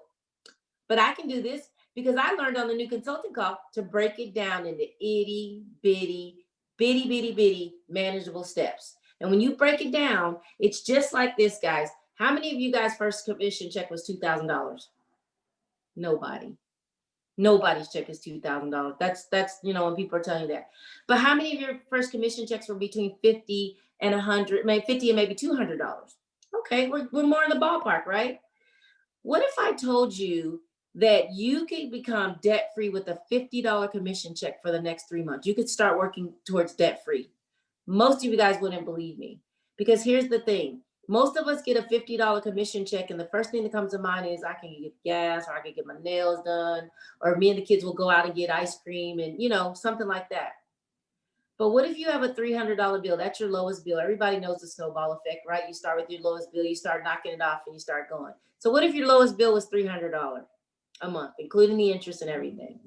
but I can do this. Because I learned on the new consulting call to break it down into itty bitty manageable steps. And when you break it down, it's just like this, guys. How many of you guys' first commission check was $2,000? Nobody. Nobody's check is $2,000. That's when people are telling you that. But how many of your first commission checks were between 50 and 100, maybe 50 and maybe $200? Okay, we're more in the ballpark, right? What if I told you that you could become debt free with a $50 commission check for the next 3 months? You could start working towards debt free. Most of you guys wouldn't believe me, because here's the thing. Most of us get a $50 commission check, and the first thing that comes to mind is I can get gas, or I can get my nails done, or me and the kids will go out and get ice cream, and something like that. But what if you have a $300 bill? That's your lowest bill. Everybody knows the snowball effect, right? You start with your lowest bill, you start knocking it off, and you start going. So what if your lowest bill was $300 a month, including the interest and everything?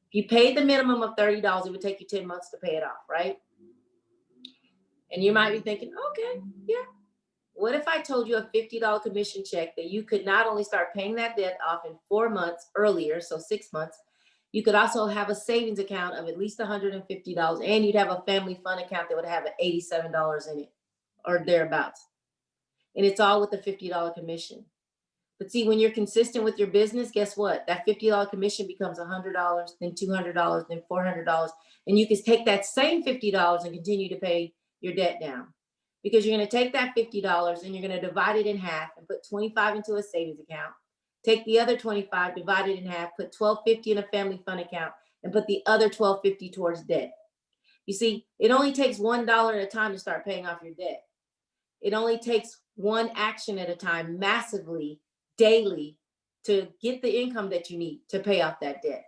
If you paid the minimum of $30, it would take you 10 months to pay it off, right? And you might be thinking, okay, yeah. What if I told you a $50 commission check that you could not only start paying that debt off in 4 months earlier, so 6 months, you could also have a savings account of at least $150, and you'd have a family fund account that would have $87 in it or thereabouts. And it's all with a $50 commission. But see, when you're consistent with your business, guess what? That $50 commission becomes $100, then $200, then $400. And you can take that same $50 and continue to pay your debt down. Because you're going to take that $50 and you're going to divide it in half and put 25 into a savings account. Take the other 25, divide it in half, put $1,250 in a family fund account, and put the other $1,250 towards debt. You see, it only takes $1 at a time to start paying off your debt. It only takes one action at a time, massively, daily, to get the income that you need to pay off that debt.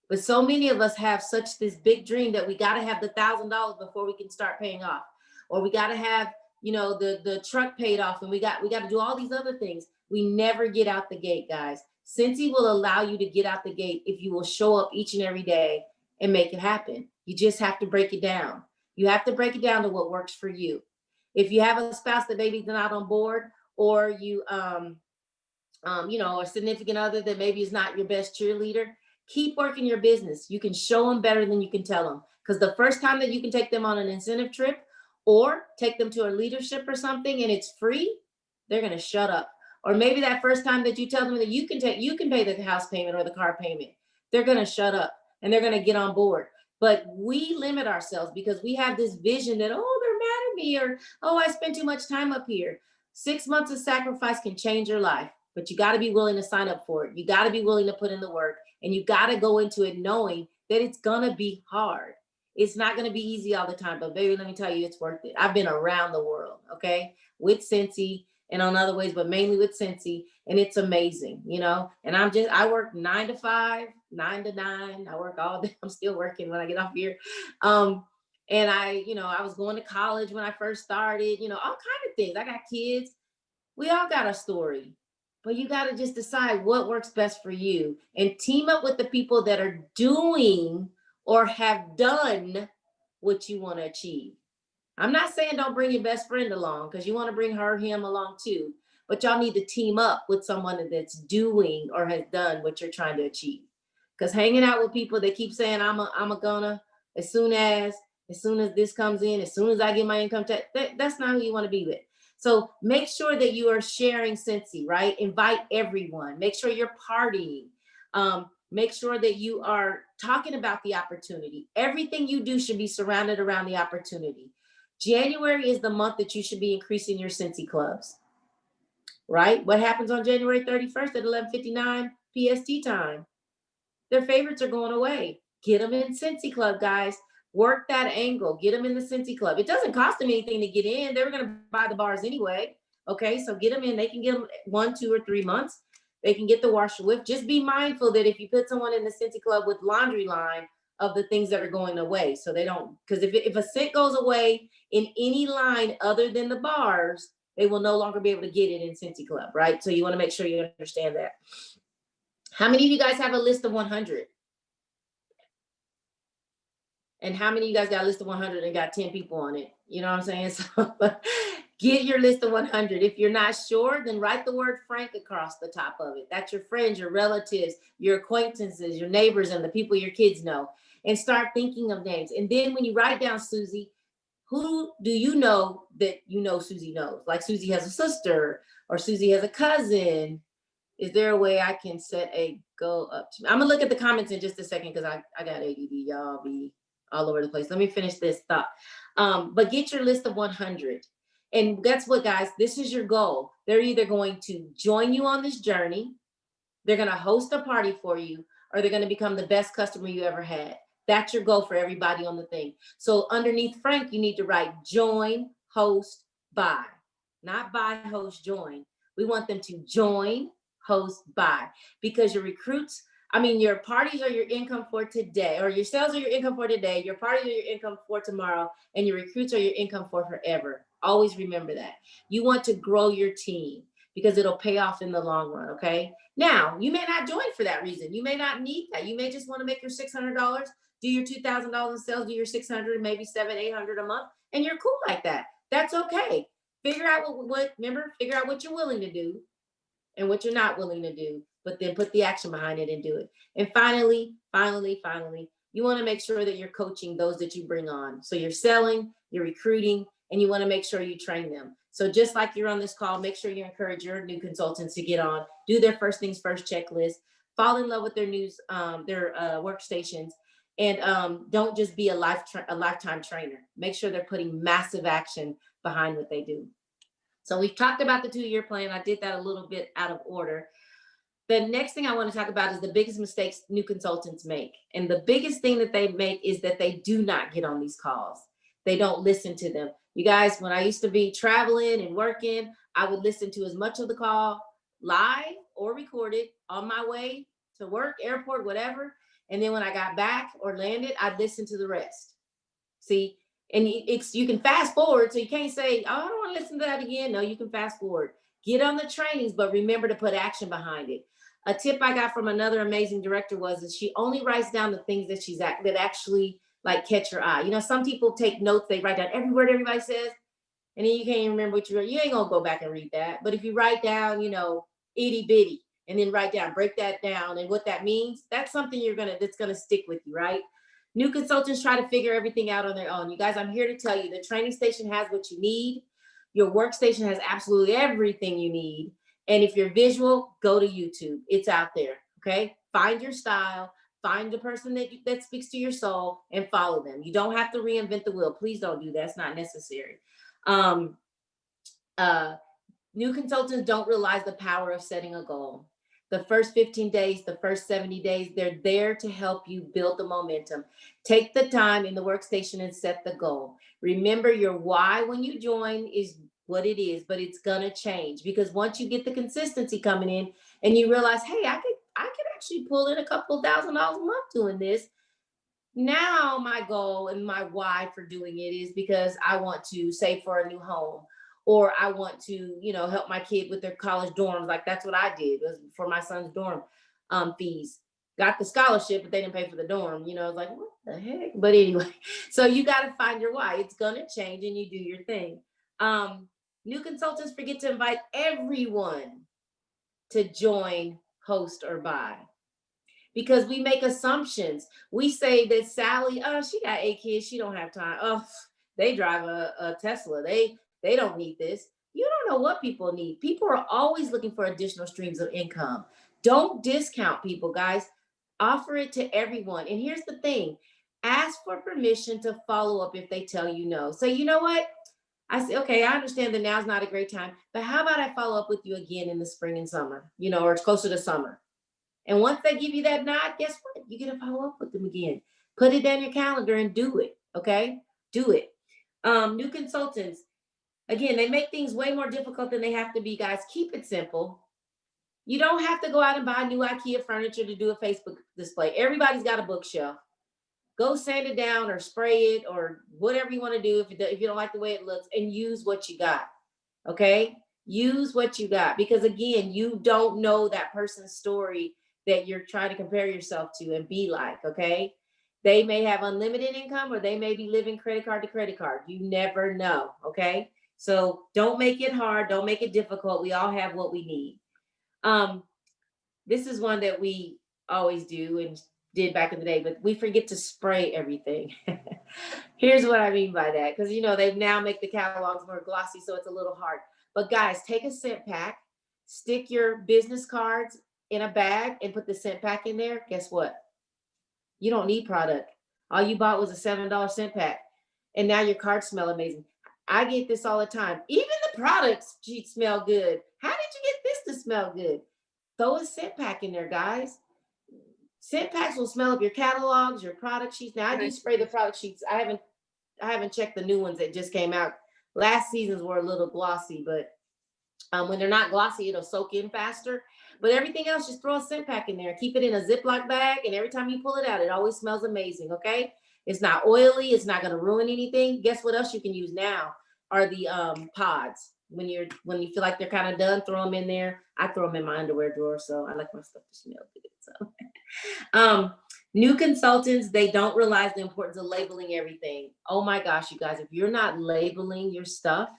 But so many of us have such this big dream that we got to have the $1,000 before we can start paying off, or we got to have the truck paid off, and we got to do all these other things. We never get out the gate, guys. Cincy will allow you to get out the gate if you will show up each and every day and make it happen. You just have to break it down. You have to break it down to what works for you. If you have a spouse that maybe they're not on board, or you a significant other that maybe is not your best cheerleader, keep working your business. You can show them better than you can tell them. Because the first time that you can take them on an incentive trip or take them to a leadership or something and it's free, they're going to shut up. Or maybe that first time that you tell them that you can pay the house payment or the car payment, they're going to shut up and they're going to get on board. But we limit ourselves because we have this vision that, oh, they're mad at me, or, oh, I spent too much time up here. 6 months of sacrifice can change your life, but you got to be willing to sign up for it. You got to be willing to put in the work, and you got to go into it knowing that it's going to be hard. It's not going to be easy all the time, but baby, let me tell you, it's worth it. I've been around the world, okay, with Cincy and on other ways, but mainly with Cincy, and it's amazing, and I work 9 to 5, 9 to 9. I work all day. I'm still working when I get off here. And I was going to college when I first started, all kinds of things. I got kids. We all got a story, but you got to just decide what works best for you and team up with the people that are doing or have done what you want to achieve. I'm not saying don't bring your best friend along, because you want to bring him along too, but y'all need to team up with someone that's doing or has done what you're trying to achieve. Because hanging out with people that keep saying I'm a gonna, as soon as this comes in, as soon as I get my income tax, that's not who you want to be with. So make sure that you are sharing Cincy, right? Invite everyone. Make sure you're partying. Make sure that you are talking about the opportunity. Everything you do should be surrounded around the opportunity. January is the month that you should be increasing your Cincy clubs, right? What happens on January 31st at 11:59 PST time? Their favorites are going away. Get them in Cincy Club, guys. Work that angle. Get them in the Cincy Club. It doesn't cost them anything to get in. They were going to buy the bars anyway. Okay, so get them in. They can get them 1, 2, or 3 months. They can get the washer with. Just be mindful that if you put someone in the Cincy Club with laundry line of the things that are going away, so they don't, because if a cent goes away in any line other than the bars, they will no longer be able to get it in Cincy Club, right? So you want to make sure you understand that. How many of you guys have a list of 100? And how many of you guys got a list of 100 and got 10 people on it? You know what I'm saying? So Get your list of 100. If you're not sure, then write the word Frank across the top of it. That's your friends, your relatives, your acquaintances, your neighbors, and the people your kids know. And start thinking of names. And then when you write down Susie, who do you know that you know Susie knows? Like Susie has a sister or Susie has a cousin. Is there a way I can set a goal up to? I'm gonna look at the comments in just a second because I got ADD. Y'all be all over the place. Let me finish this thought. But get your list of 100. And guess what, guys? This is your goal. They're either going to join you on this journey, they're going to host a party for you, or they're going to become the best customer you ever had. That's your goal for everybody on the thing. So underneath Frank, you need to write join, host, buy. Not buy, host, join. We want them to join, host, buy. Because your recruits, your parties are your income for today, or your sales are your income for today, your parties are your income for tomorrow, and your recruits are your income for forever. Always remember that. You want to grow your team because it'll pay off in the long run, okay? Now, you may not join for that reason. You may not need that. You may just want to make your $600, do your $2,000 in sales, do your 600, maybe 700, 800 a month, and you're cool like that. That's okay. Figure out figure out what you're willing to do and what you're not willing to do, but then put the action behind it and do it. And finally, you want to make sure that you're coaching those that you bring on. So you're selling, you're recruiting, and you want to make sure you train them. So just like you're on this call, make sure you encourage your new consultants to get on, do their first things first checklist, fall in love with their workstations, and don't just be a lifetime trainer. Make sure they're putting massive action behind what they do. So we've talked about the 2-year plan. I did that a little bit out of order. The next thing I want to talk about is the biggest mistakes new consultants make. And the biggest thing that they make is that they do not get on these calls. They don't listen to them. You guys, when I used to be traveling and working, I would listen to as much of the call live or recorded on my way to work, airport, whatever. And then when I got back or landed, I'd listen to the rest. See, and you can fast forward, so you can't say, oh, I don't want to listen to that again. No, you can fast forward. Get on the trainings, but remember to put action behind it. A tip I got from another amazing director was she only writes down the things that actually like catch her eye. Some people take notes, they write down every word everybody says, and then you can't even remember what you wrote. You ain't gonna go back and read that. But if you write down, itty bitty, and then break that down and what that means, that's something that's gonna stick with you, right? New consultants try to figure everything out on their own. You guys, I'm here to tell you the training station has what you need. Your workstation has absolutely everything you need. And if you're visual, go to YouTube. It's out there, okay? Find your style, find the person that speaks to your soul and follow them. You don't have to reinvent the wheel. Please don't do that. It's not necessary. New consultants don't realize the power of setting a goal. The first 15 days, the first 70 days, they're there to help you build the momentum. Take the time in the workstation and set the goal. Remember, your why when you join is what it is, but it's gonna change because once you get the consistency coming in and you realize, hey, I could actually pull in a couple $1,000 a month doing this. Now my goal and my why for doing it is because I want to save for a new home, or I want to, help my kid with their college dorms. Like that's what I did, was for my son's dorm fees. Got the scholarship, but they didn't pay for the dorm. It's like, what the heck? But anyway, so you got to find your why. It's gonna change, and you do your thing. New consultants forget to invite everyone to join, host, or buy. Because we make assumptions. We say that Sally, oh, she got 8 kids, she don't have time. Oh, they drive a Tesla. They don't need this. You don't know what people need. People are always looking for additional streams of income. Don't discount people, guys. Offer it to everyone. And here's the thing. Ask for permission to follow up if they tell you no. So you know what? I say, okay, I understand that now's not a great time, but how about I follow up with you again in the spring and summer, or it's closer to summer. And once they give you that nod, guess what? You get to follow up with them again. Put it down your calendar and do it, okay? Do it. New consultants, again, they make things way more difficult than they have to be, guys. Keep it simple. You don't have to go out and buy new IKEA furniture to do a Facebook display. Everybody's got a bookshelf. Go sand it down or spray it or whatever you want to do if you don't like the way it looks, and use what you got, okay? Use what you got, because again, you don't know that person's story that you're trying to compare yourself to and be like, okay? They may have unlimited income, or they may be living credit card to credit card. You never know, okay? So don't make it hard. Don't make it difficult. We all have what we need. This is one that we always do and did back in the day, but we forget to spray everything. Here's what I mean by that, because they now make the catalogs more glossy, so it's a little hard. But guys, take a scent pack, stick your business cards in a bag, and put the scent pack in there. Guess what? You don't need product. All you bought was a $7 scent pack, and now your cards smell amazing. I get this all the time. Even the products smell good. How did you get this to smell good? Throw a scent pack in there, guys. Scent packs will smell up your catalogs, your product sheets. Now I do spray the product sheets. I haven't checked the new ones that just came out. Last seasons were a little glossy, but when they're not glossy, it'll soak in faster. But everything else, just throw a scent pack in there. Keep it in a Ziploc bag, and every time you pull it out, it always smells amazing, okay? It's not oily. It's not going to ruin anything. Guess what else you can use now are the pods. When you feel like they're kind of done, throw them in there. I throw them in my underwear drawer, so I like my stuff to smell good. So, new consultants, they don't realize the importance of labeling everything. Oh my gosh, you guys, if you're not labeling your stuff,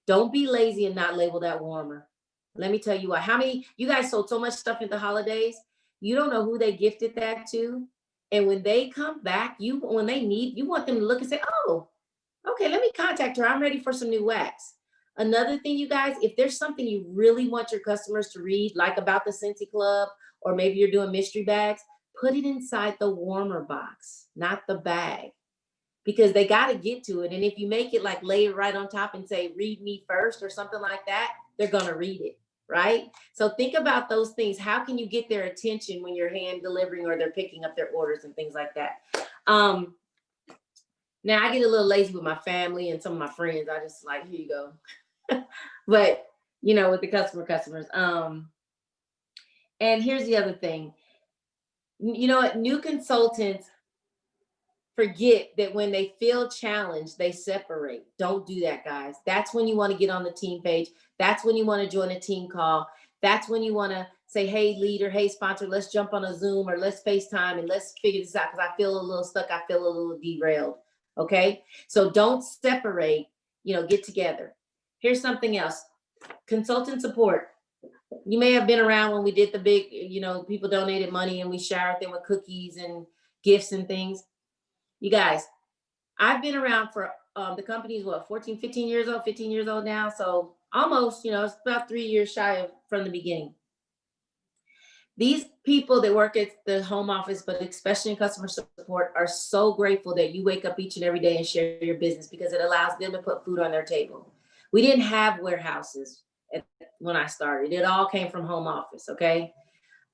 don't be lazy and not label that warmer. Let me tell you what, how many, you guys sold so much stuff at the holidays, you don't know who they gifted that to. And when they come back, when they need, you want them to look and say, oh, okay, let me contact her. I'm ready for some new wax. Another thing, you guys, if there's something you really want your customers to read, like about the Scentsy Club, or maybe you're doing mystery bags, put it inside the warmer box, not the bag, because they got to get to it. And if you make it like lay it right on top and say, read me first or something like that, they're going to read it, right? So think about those things. How can you get their attention when you're hand delivering or they're picking up their orders and things like that? Now I get a little lazy with my family and some of my friends. I just like, here you go. But with the customers. And here's the other thing. You know what? New consultants forget that when they feel challenged, they separate. Don't do that, guys. That's when you want to get on the team page. That's when you want to join a team call. That's when you want to say, hey, leader, hey, sponsor, let's jump on a Zoom or let's FaceTime and let's figure this out because I feel a little stuck. I feel a little derailed. Okay. So don't separate, get together. Here's something else. Consultant support. You may have been around when we did the big, people donated money and we showered them with cookies and gifts and things. You guys, I've been around for the company's 15 years old now. So almost, it's about 3 years shy from the beginning. These people that work at the home office, but especially in customer support, are so grateful that you wake up each and every day and share your business because it allows them to put food on their table. We didn't have warehouses when I started. It all came from home office, okay?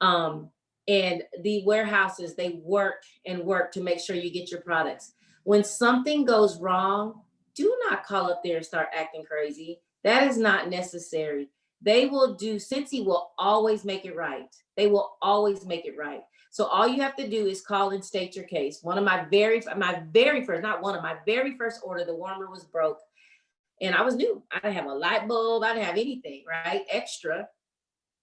And the warehouses, they work to make sure you get your products. When something goes wrong, do not call up there and start acting crazy. That is not necessary. Scentsy will always make it right. They will always make it right. So all you have to do is call and state your case. My very first order, the warmer was broke. And I was new. I didn't have a light bulb. I didn't have anything, right? Extra.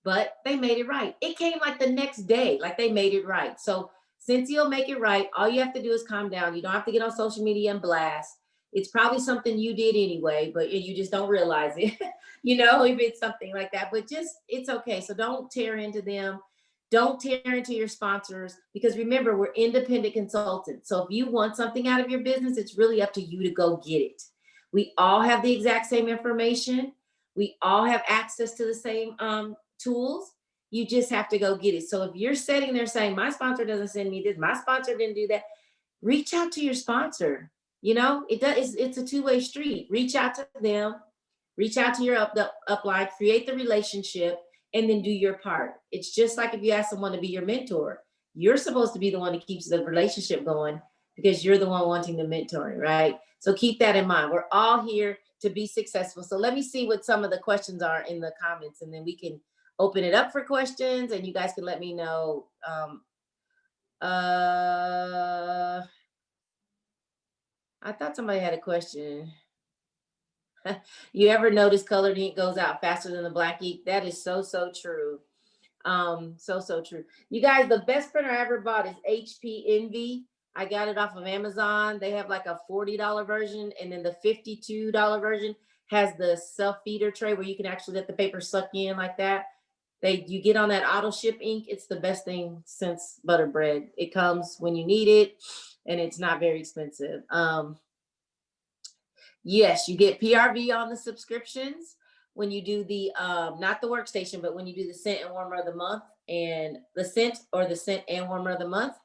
But they made it right. It came like the next day, like they made it right. So Scentsy will make it right. All you have to do is calm down. You don't have to get on social media and blast. It's probably something you did anyway, but you just don't realize it, if it's something like that. But it's okay. So don't tear into them. Don't tear into your sponsors because remember, we're independent consultants. So if you want something out of your business, it's really up to you to go get it. We all have the exact same information. We all have access to the same tools. You just have to go get it. So if you're sitting there saying, my sponsor doesn't send me this, my sponsor didn't do that, reach out to your sponsor. It's a two-way street. Reach out to them, reach out to your upline, create the relationship, and then do your part. It's just like if you ask someone to be your mentor, you're supposed to be the one that keeps the relationship going because you're the one wanting the mentoring, right? So keep that in mind. We're all here to be successful. So let me see what some of the questions are in the comments, and then we can open it up for questions, and you guys can let me know. I thought somebody had a question. You ever notice colored ink goes out faster than the black ink? That is so true. So true. You guys, the best printer I ever bought is HP Envy. I got it off of Amazon. They have like a $40 version, and then the $52 version has the self-feeder tray where you can actually let the paper suck in like that. You get on that auto ship ink. It's the best thing since butter bread. It comes when you need it, and it's not very expensive. Yes, you get PRV on the subscriptions when you do the not the workstation, but when you do the scent and warmer of the month, and the scent and warmer of the month.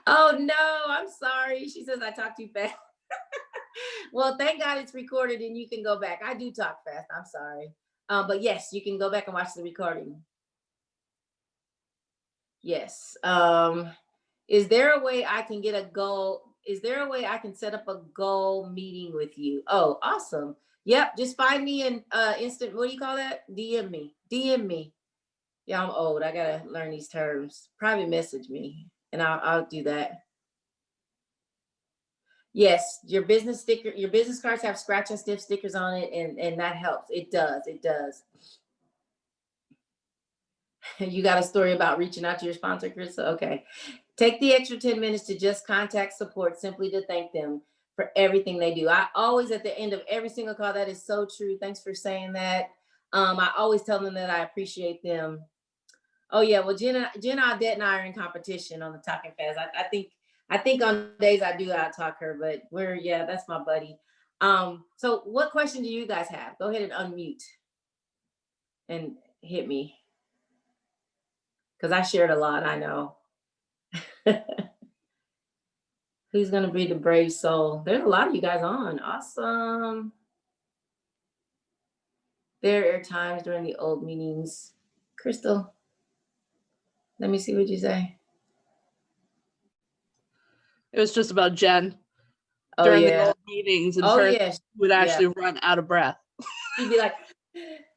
Oh no, I'm sorry. She says I talk too fast. Well, thank God it's recorded and you can go back. I do talk fast. I'm sorry. But yes, you can go back and watch the recording. Yes. Is there a way I can get a goal? Is there a way I can set up a goal meeting with you? Oh, awesome. Yep. Just find me in instant. What do you call that? DM me. DM me. Yeah, I'm old. I gotta learn these terms. Private message me, and I'll do that. Yes, your business cards have scratch and sniff stickers on it, and that helps. It does. It does. You got a story about reaching out to your sponsor, Chris? Okay. Take the extra 10 minutes to just contact support simply to thank them for everything they do. I always, at the end of every single call, that is so true. Thanks for saying that. I always tell them that I appreciate them. Oh yeah, well, Jen Audette and I are in competition on the Talking Fast. I think on days I do out-talk her, but that's my buddy. So what question do you guys have? Go ahead and unmute and hit me. Because I shared a lot, I know. Who's gonna be the brave soul? There's a lot of you guys on. Awesome. There are times during the old meetings. Crystal, let me see what you say. It was just about Jen Oh, during the yeah. old meetings, and Oh, her yeah. would actually run out of breath. She'd be like,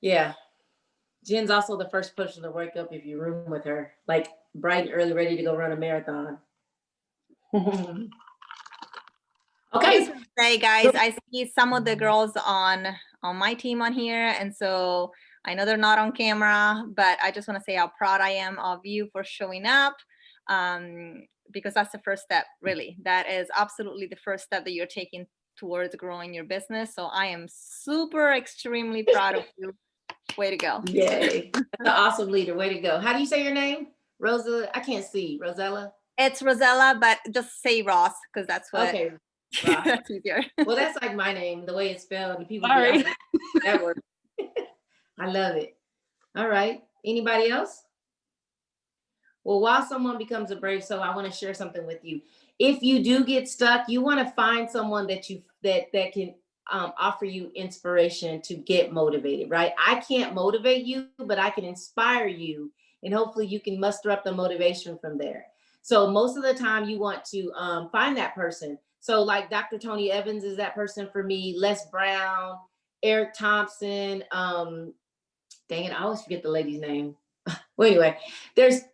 yeah. Jen's also the first person to wake up if you room with her, like bright and early, ready to go run a marathon. Okay. I just want to say, guys, I see some of the girls on my team on here, and so I know they're not on camera, but I just want to say how proud I am of you for showing up, because that's the first step, really. That is absolutely the first step that you're taking towards growing your business. So I am super, extremely proud of you. Way to go. Yay. That's an awesome leader. Way to go. How do you say your name? Rosa? I can't see. Rosella? It's Rosella, but just say Ross, because that's what. Okay. Ross. That's easier. Well, that's like my name, the way it's spelled. And people Sorry. that works. I love it. All right. Anybody else? Well, while someone becomes a brave soul, I want to share something with you. If you do get stuck, you want to find someone that can offer you inspiration to get motivated, right? I can't motivate you, but I can inspire you, and hopefully you can muster up the motivation from there. So most of the time you want to find that person. So like Dr. Tony Evans is that person for me, Les Brown, Eric Thompson, dang it, I always forget the lady's name. Well, anyway, it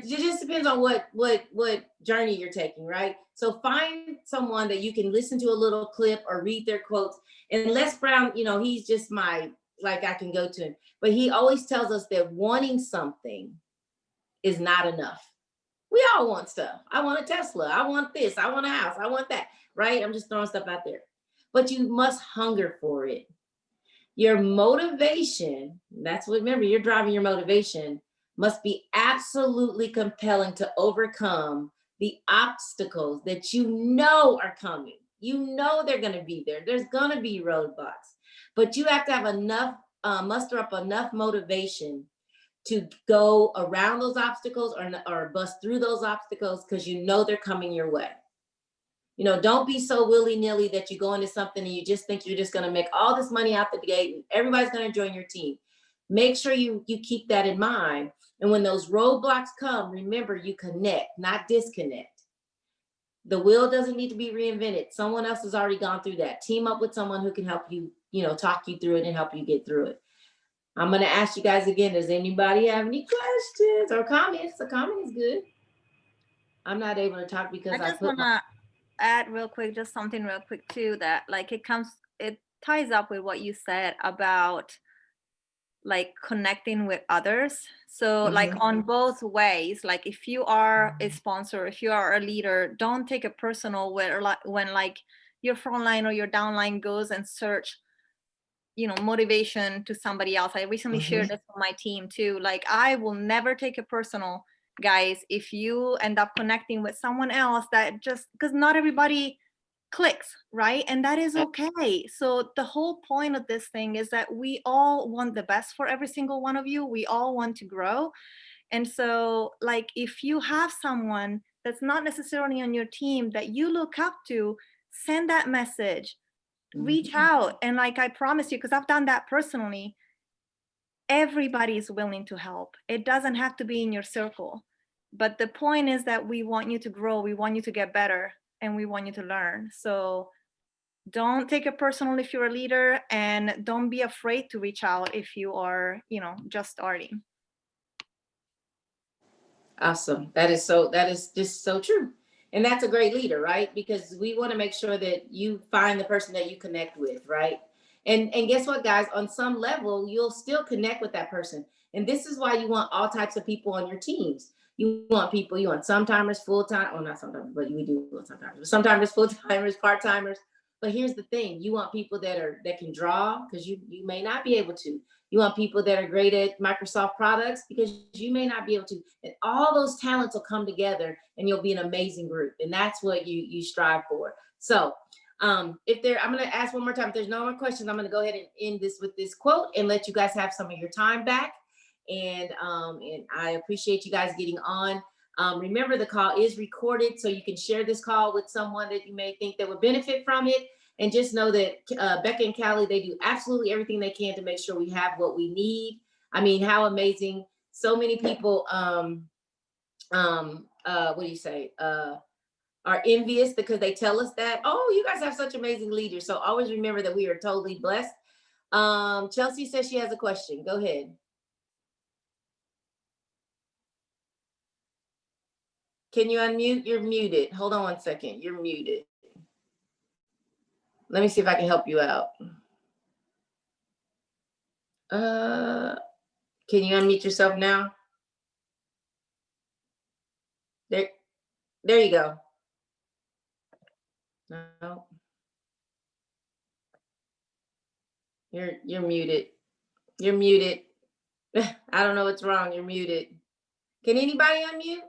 just depends on what journey you're taking, right? So find someone that you can listen to a little clip or read their quotes. And Les Brown, he's just I can go to him. But he always tells us that wanting something is not enough. We all want stuff. I want a Tesla. I want this. I want a house. I want that, right? I'm just throwing stuff out there. But you must hunger for it. Your motivation, remember, you're driving your motivation, must be absolutely compelling to overcome the obstacles that you know are coming. You know they're going to be there. There's going to be roadblocks, but you have to have enough, muster up enough motivation to go around those obstacles or bust through those obstacles because you know they're coming your way. Don't be so willy-nilly that you go into something and you just think you're just going to make all this money out the gate and everybody's going to join your team. Make sure you keep that in mind. And when those roadblocks come, remember, you connect, not disconnect. The wheel doesn't need to be reinvented. Someone else has already gone through that. Team up with someone who can help you, talk you through it and help you get through it. I'm going to ask you guys again, does anybody have any questions or comments? A comment is good. I'm not able to talk because I just want to add real quick, just something real quick too, that it ties up with what you said about like connecting with others. So like on both ways, like if you are a sponsor, if you are a leader, don't take it personal when your frontline or your downline goes and search, you know, motivation to somebody else. I recently shared this with my team too. Like, I will never take it personal, guys, if you end up connecting with someone else that just, because not everybody clicks, right? And that is okay. So the whole point of this thing is that we all want the best for every single one of you. We all want to grow. And so, like, if you have someone that's not necessarily on your team that you look up to, send that message, reach out. And like, I promise you, because I've done that personally, everybody is willing to help. It doesn't have to be in your circle. But the point is that we want you to grow, we want you to get better, and we want you to learn. So don't take it personal if you're a leader, and don't be afraid to reach out if you are, you know, just starting. Awesome. That is just so true. And that's a great leader, right? Because we want to make sure that you find the person that you connect with, right? And guess what, guys? On some level, you'll still connect with that person. And this is why you want all types of people on your teams. You want sometimers, full-time, well, not sometimes, but we do sometimes. Sometimes full-timers, part-timers. But here's the thing: you want people that can draw, because you may not be able to. You want people that are great at Microsoft products, because you may not be able to. And all those talents will come together and you'll be an amazing group. And that's what you strive for. So I'm going to ask one more time. If there's no more questions, I'm going to go ahead and end this with this quote and let you guys have some of your time back. And I appreciate you guys getting on. Remember, the call is recorded, so you can share this call with someone that you may think that would benefit from it. And just know that Becca and Callie, they do absolutely everything they can to make sure we have what we need. I mean, how amazing. So many people, what do you say? Are envious because they tell us that, oh, you guys have such amazing leaders. So always remember that we are totally blessed. Chelsea says she has a question. Go ahead. Can you unmute? You're muted. Hold on one second. You're muted. Let me see if I can help you out. Can you unmute yourself now? There you go. No. You're muted. You're muted. I don't know what's wrong. You're muted. Can anybody unmute?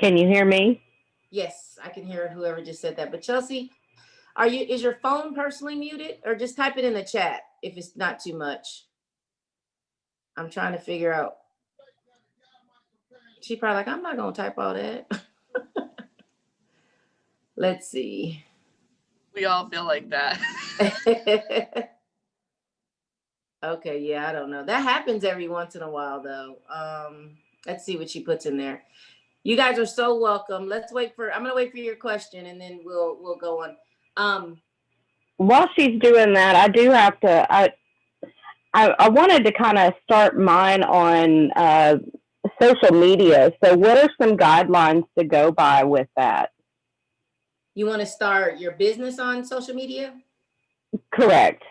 Can you hear me? Yes, I can hear whoever just said that. But Chelsea, is your phone personally muted, or just type it in the chat if it's not too much? I'm trying to figure out. She probably like, I'm not gonna type all that. Let's see. We all feel like that. Okay, yeah, I don't know. That happens every once in a while though. Let's see what she puts in there. You guys are so welcome. I'm gonna wait for your question and then we'll go on. While she's doing that, I do have to, I wanted to kind of start mine on social media. So what are some guidelines to go by with that? You want to start your business on social media? Correct.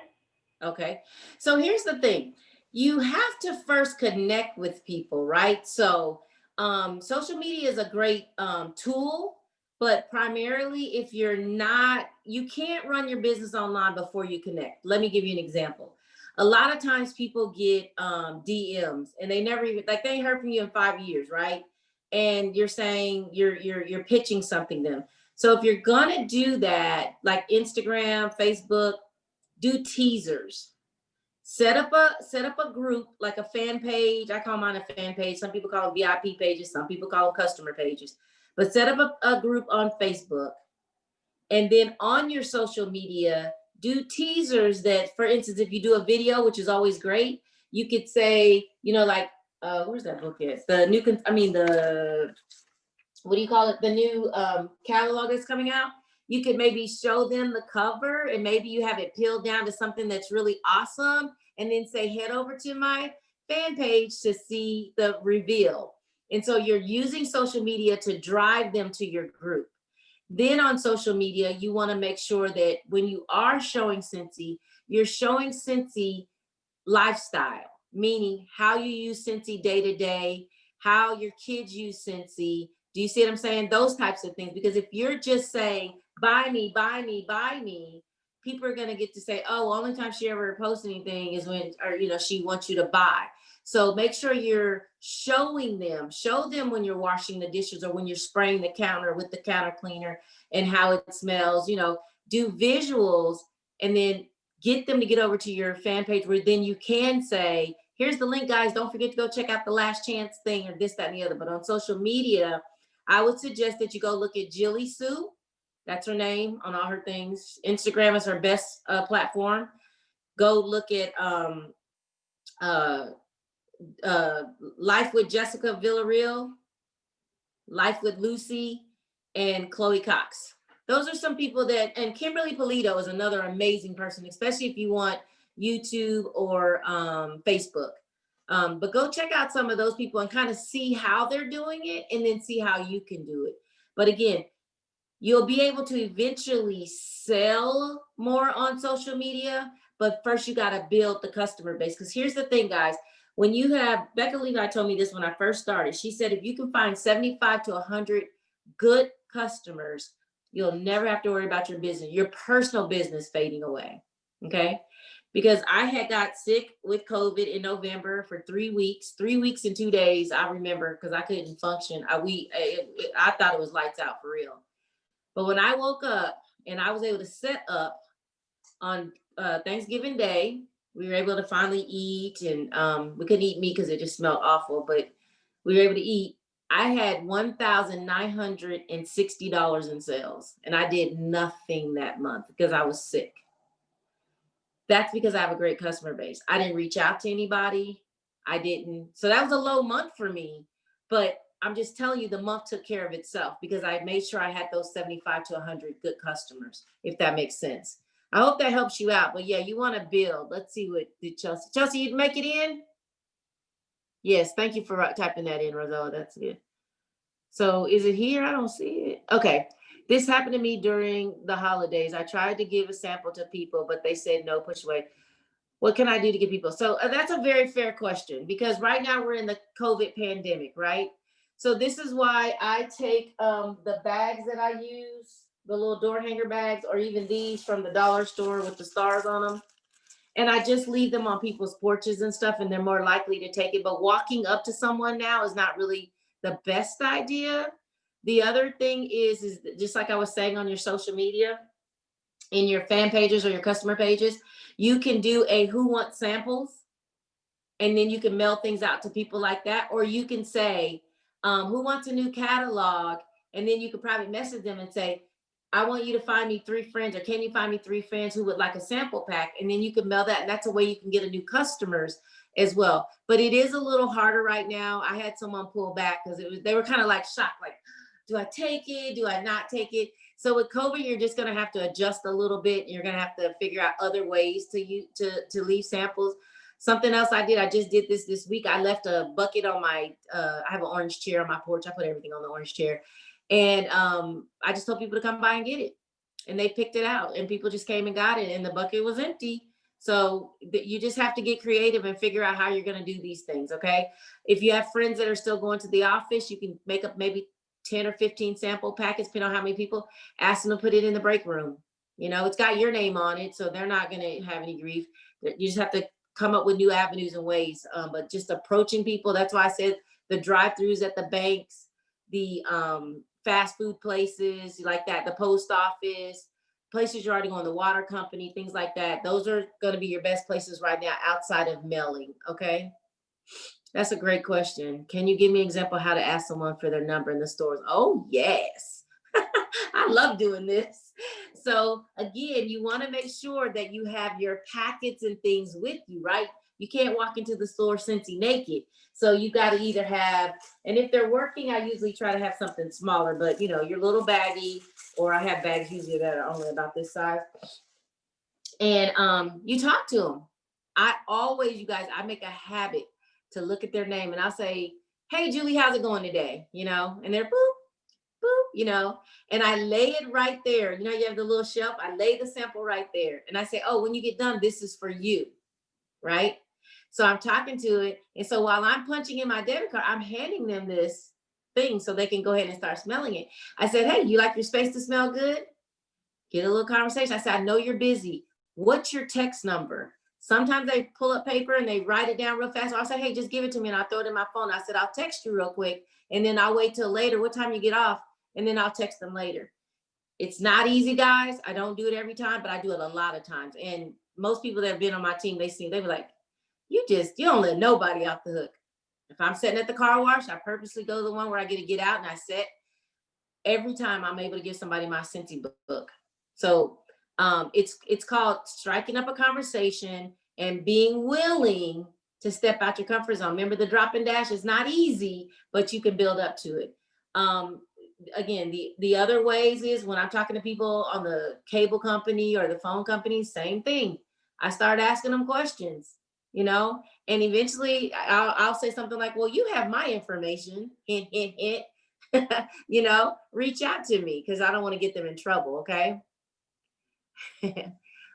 Okay. So here's the thing. You have to first connect with people, right? So social media is a great tool, but primarily if you can't run your business online before you connect. Let me give you an example. A lot of times people get DMs and they never even, like, they ain't heard from you in 5 years, right? And you're saying you're pitching something to them. So if you're gonna do that, like Instagram, Facebook, do teasers. Set up a group, like a fan page. I call mine a fan page. Some people call them VIP pages. Some people call them customer pages. But set up a group on Facebook. And then on your social media, do teasers that, for instance, if you do a video, which is always great, you could say, like, where's that book at? What do you call it? The new catalog that's coming out. You could maybe show them the cover and maybe you have it peeled down to something that's really awesome. And then say, head over to my fan page to see the reveal. And so you're using social media to drive them to your group. Then on social media, you want to make sure that when you are showing Scentsy, you're showing Scentsy lifestyle, meaning how you use Scentsy day to day, how your kids use Scentsy, Do you see what I'm saying? Those types of things. Because if you're just saying, buy me, buy me, buy me, people are going to get to say, oh, only time she ever posts anything is when, or, you know, she wants you to buy. So make sure you're showing them, show them when you're washing the dishes or when you're spraying the counter with the counter cleaner and how it smells, you know, do visuals and then get them to get over to your fan page where then you can say, here's the link, guys. Don't forget to go check out the last chance thing or this, that, and the other. But on social media, I would suggest that you go look at Jilly Sue. That's her name on all her things. Instagram is her best platform. Go look at Life with Jessica Villarreal, Life with Lucy, and Chloe Cox. Those are some people that, and Kimberly Polito is another amazing person, especially if you want YouTube or Facebook. But go check out some of those people and kind of see how they're doing it and then see how you can do it. But again, you'll be able to eventually sell more on social media, but first you got to build the customer base. Because here's the thing, guys, when you have, Becca Levi told me this when I first started. She said, if you can find 75 to 100 good customers, you'll never have to worry about your business, your personal business fading away. Okay. Because I had got sick with COVID in November for 3 weeks and 2 days. I remember because I couldn't function. I thought it was lights out for real. But when I woke up and I was able to set up on Thanksgiving Day, we were able to finally eat, and we couldn't eat meat because it just smelled awful, but we were able to eat. I had $1,960 in sales, and I did nothing that month because I was sick. That's because I have a great customer base. I didn't reach out to anybody. So that was a low month for me, but I'm just telling you the month took care of itself because I made sure I had those 75 to 100 good customers, if that makes sense. I hope that helps you out, but yeah, you want to build. Let's see what did Chelsea. Chelsea, you make it in? Yes, thank you for typing that in, Rosella. That's good. So is it here? I don't see it. Okay. This happened to me during the holidays. I tried to give a sample to people, but they said no, push away. What can I do to get people? So that's a very fair question because right now we're in the COVID pandemic, right? So this is why I take the bags that I use, the little door hanger bags, or even these from the dollar store with the stars on them. And I just leave them on people's porches and stuff, and they're more likely to take it. But walking up to someone now is not really the best idea. The other thing is just like I was saying on your social media, in your fan pages or your customer pages, you can do a who wants samples, and then you can mail things out to people like that. Or you can say, who wants a new catalog? And then you could probably message them and say, I want you to find me 3 friends, or can you find me 3 friends who would like a sample pack? And then you can mail that. And that's a way you can get a new customers as well. But it is a little harder right now. I had someone pull back because they were kind of like shocked, like, do I take it? Do I not take it? So with COVID, you're just going to have to adjust a little bit. You're going to have to figure out other ways to leave samples. Something else I did, I just did this week. I left a bucket on my, I have an orange chair on my porch. I put everything on the orange chair. And I just told people to come by and get it. And they picked it out and people just came and got it and the bucket was empty. So you just have to get creative and figure out how you're going to do these things. Okay. If you have friends that are still going to the office, you can make up maybe 10 or 15 sample packets, depending on how many people. Ask them to put it in the break room. You know, it's got your name on it, so they're not going to have any grief. You just have to come up with new avenues and ways, but just approaching people. That's why I said the drive-throughs at the banks, the fast food places like that, the post office, places you're already going, the water company, things like that. Those are going to be your best places right now outside of mailing. Okay. That's a great question. Can you give me an example of how to ask someone for their number in the stores? Oh, yes. I love doing this. So again, you want to make sure that you have your packets and things with you, right? You can't walk into the store Scentsy naked. So you got to either have, and if they're working, I usually try to have something smaller, but you know, your little baggie, or I have bags usually that are only about this size. And you talk to them. I always, you guys, I make a habit to look at their name and I'll say, hey, Julie, how's it going today? You know, and they're boop, boop, you know, and I lay it right there. You know, you have the little shelf. I lay the sample right there. And I say, oh, when you get done, this is for you, right? So I'm talking to it. And so while I'm punching in my debit card, I'm handing them this thing so they can go ahead and start smelling it. I said, hey, you like your space to smell good? Get a little conversation. I said, I know you're busy. What's your text number? Sometimes they pull up paper and they write it down real fast. I said, hey, just give it to me and I'll throw it in my phone. I said, I'll text you real quick and then I'll wait till later. What time you get off? And then I'll text them later. It's not easy, guys. I don't do it every time, but I do it a lot of times. And most people that have been on my team, they be like, you don't let nobody off the hook. If I'm sitting at the car wash, I purposely go to the one where I get to get out and I sit. Every time I'm able to give somebody my Scentsy book. So it's called striking up a conversation and being willing to step out your comfort zone. Remember, the drop and dash is not easy, but you can build up to it. Again, the other ways is when I'm talking to people on the cable company or the phone company, same thing. I start asking them questions, you know, and eventually I'll say something like, well, you have my information, hint, hint, hint. You know, reach out to me because I don't want to get them in trouble. Okay.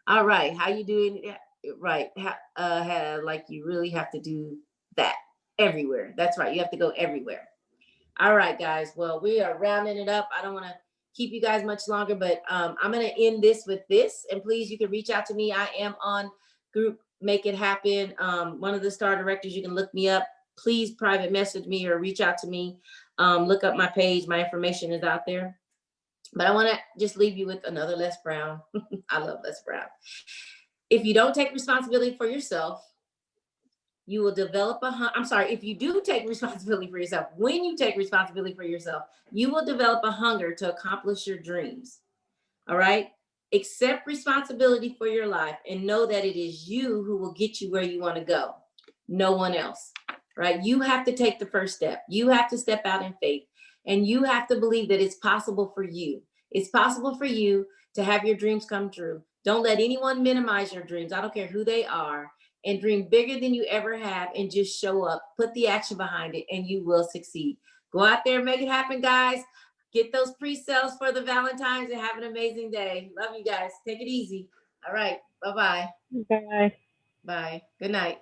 All right. How you doing? Right. Like you really have to do that everywhere. That's right. You have to go everywhere. All right, guys. Well, we are rounding it up. I don't want to keep you guys much longer, but I'm going to end this with this. And please, you can reach out to me. I am on group Make It Happen. One of the Star Directors, you can look me up. Please private message me or reach out to me. Look up my page. My information is out there. But I want to just leave you with another Les Brown. I love Les Brown. If you don't take responsibility for yourself, you will develop if you do take responsibility for yourself, when you take responsibility for yourself, you will develop a hunger to accomplish your dreams. All right. Accept responsibility for your life and know that it is you who will get you where you want to go. No one else. Right. You have to take the first step. You have to step out in faith and you have to believe that it's possible for you. It's possible for you to have your dreams come true. Don't let anyone minimize your dreams. I don't care who they are. And dream bigger than you ever have and just show up, put the action behind it, and you will succeed. Go out there and make it happen, guys. Get those pre-sales for the Valentine's and have an amazing day. Love you guys. Take it easy. All right. Bye-bye. Bye. Bye. Good night.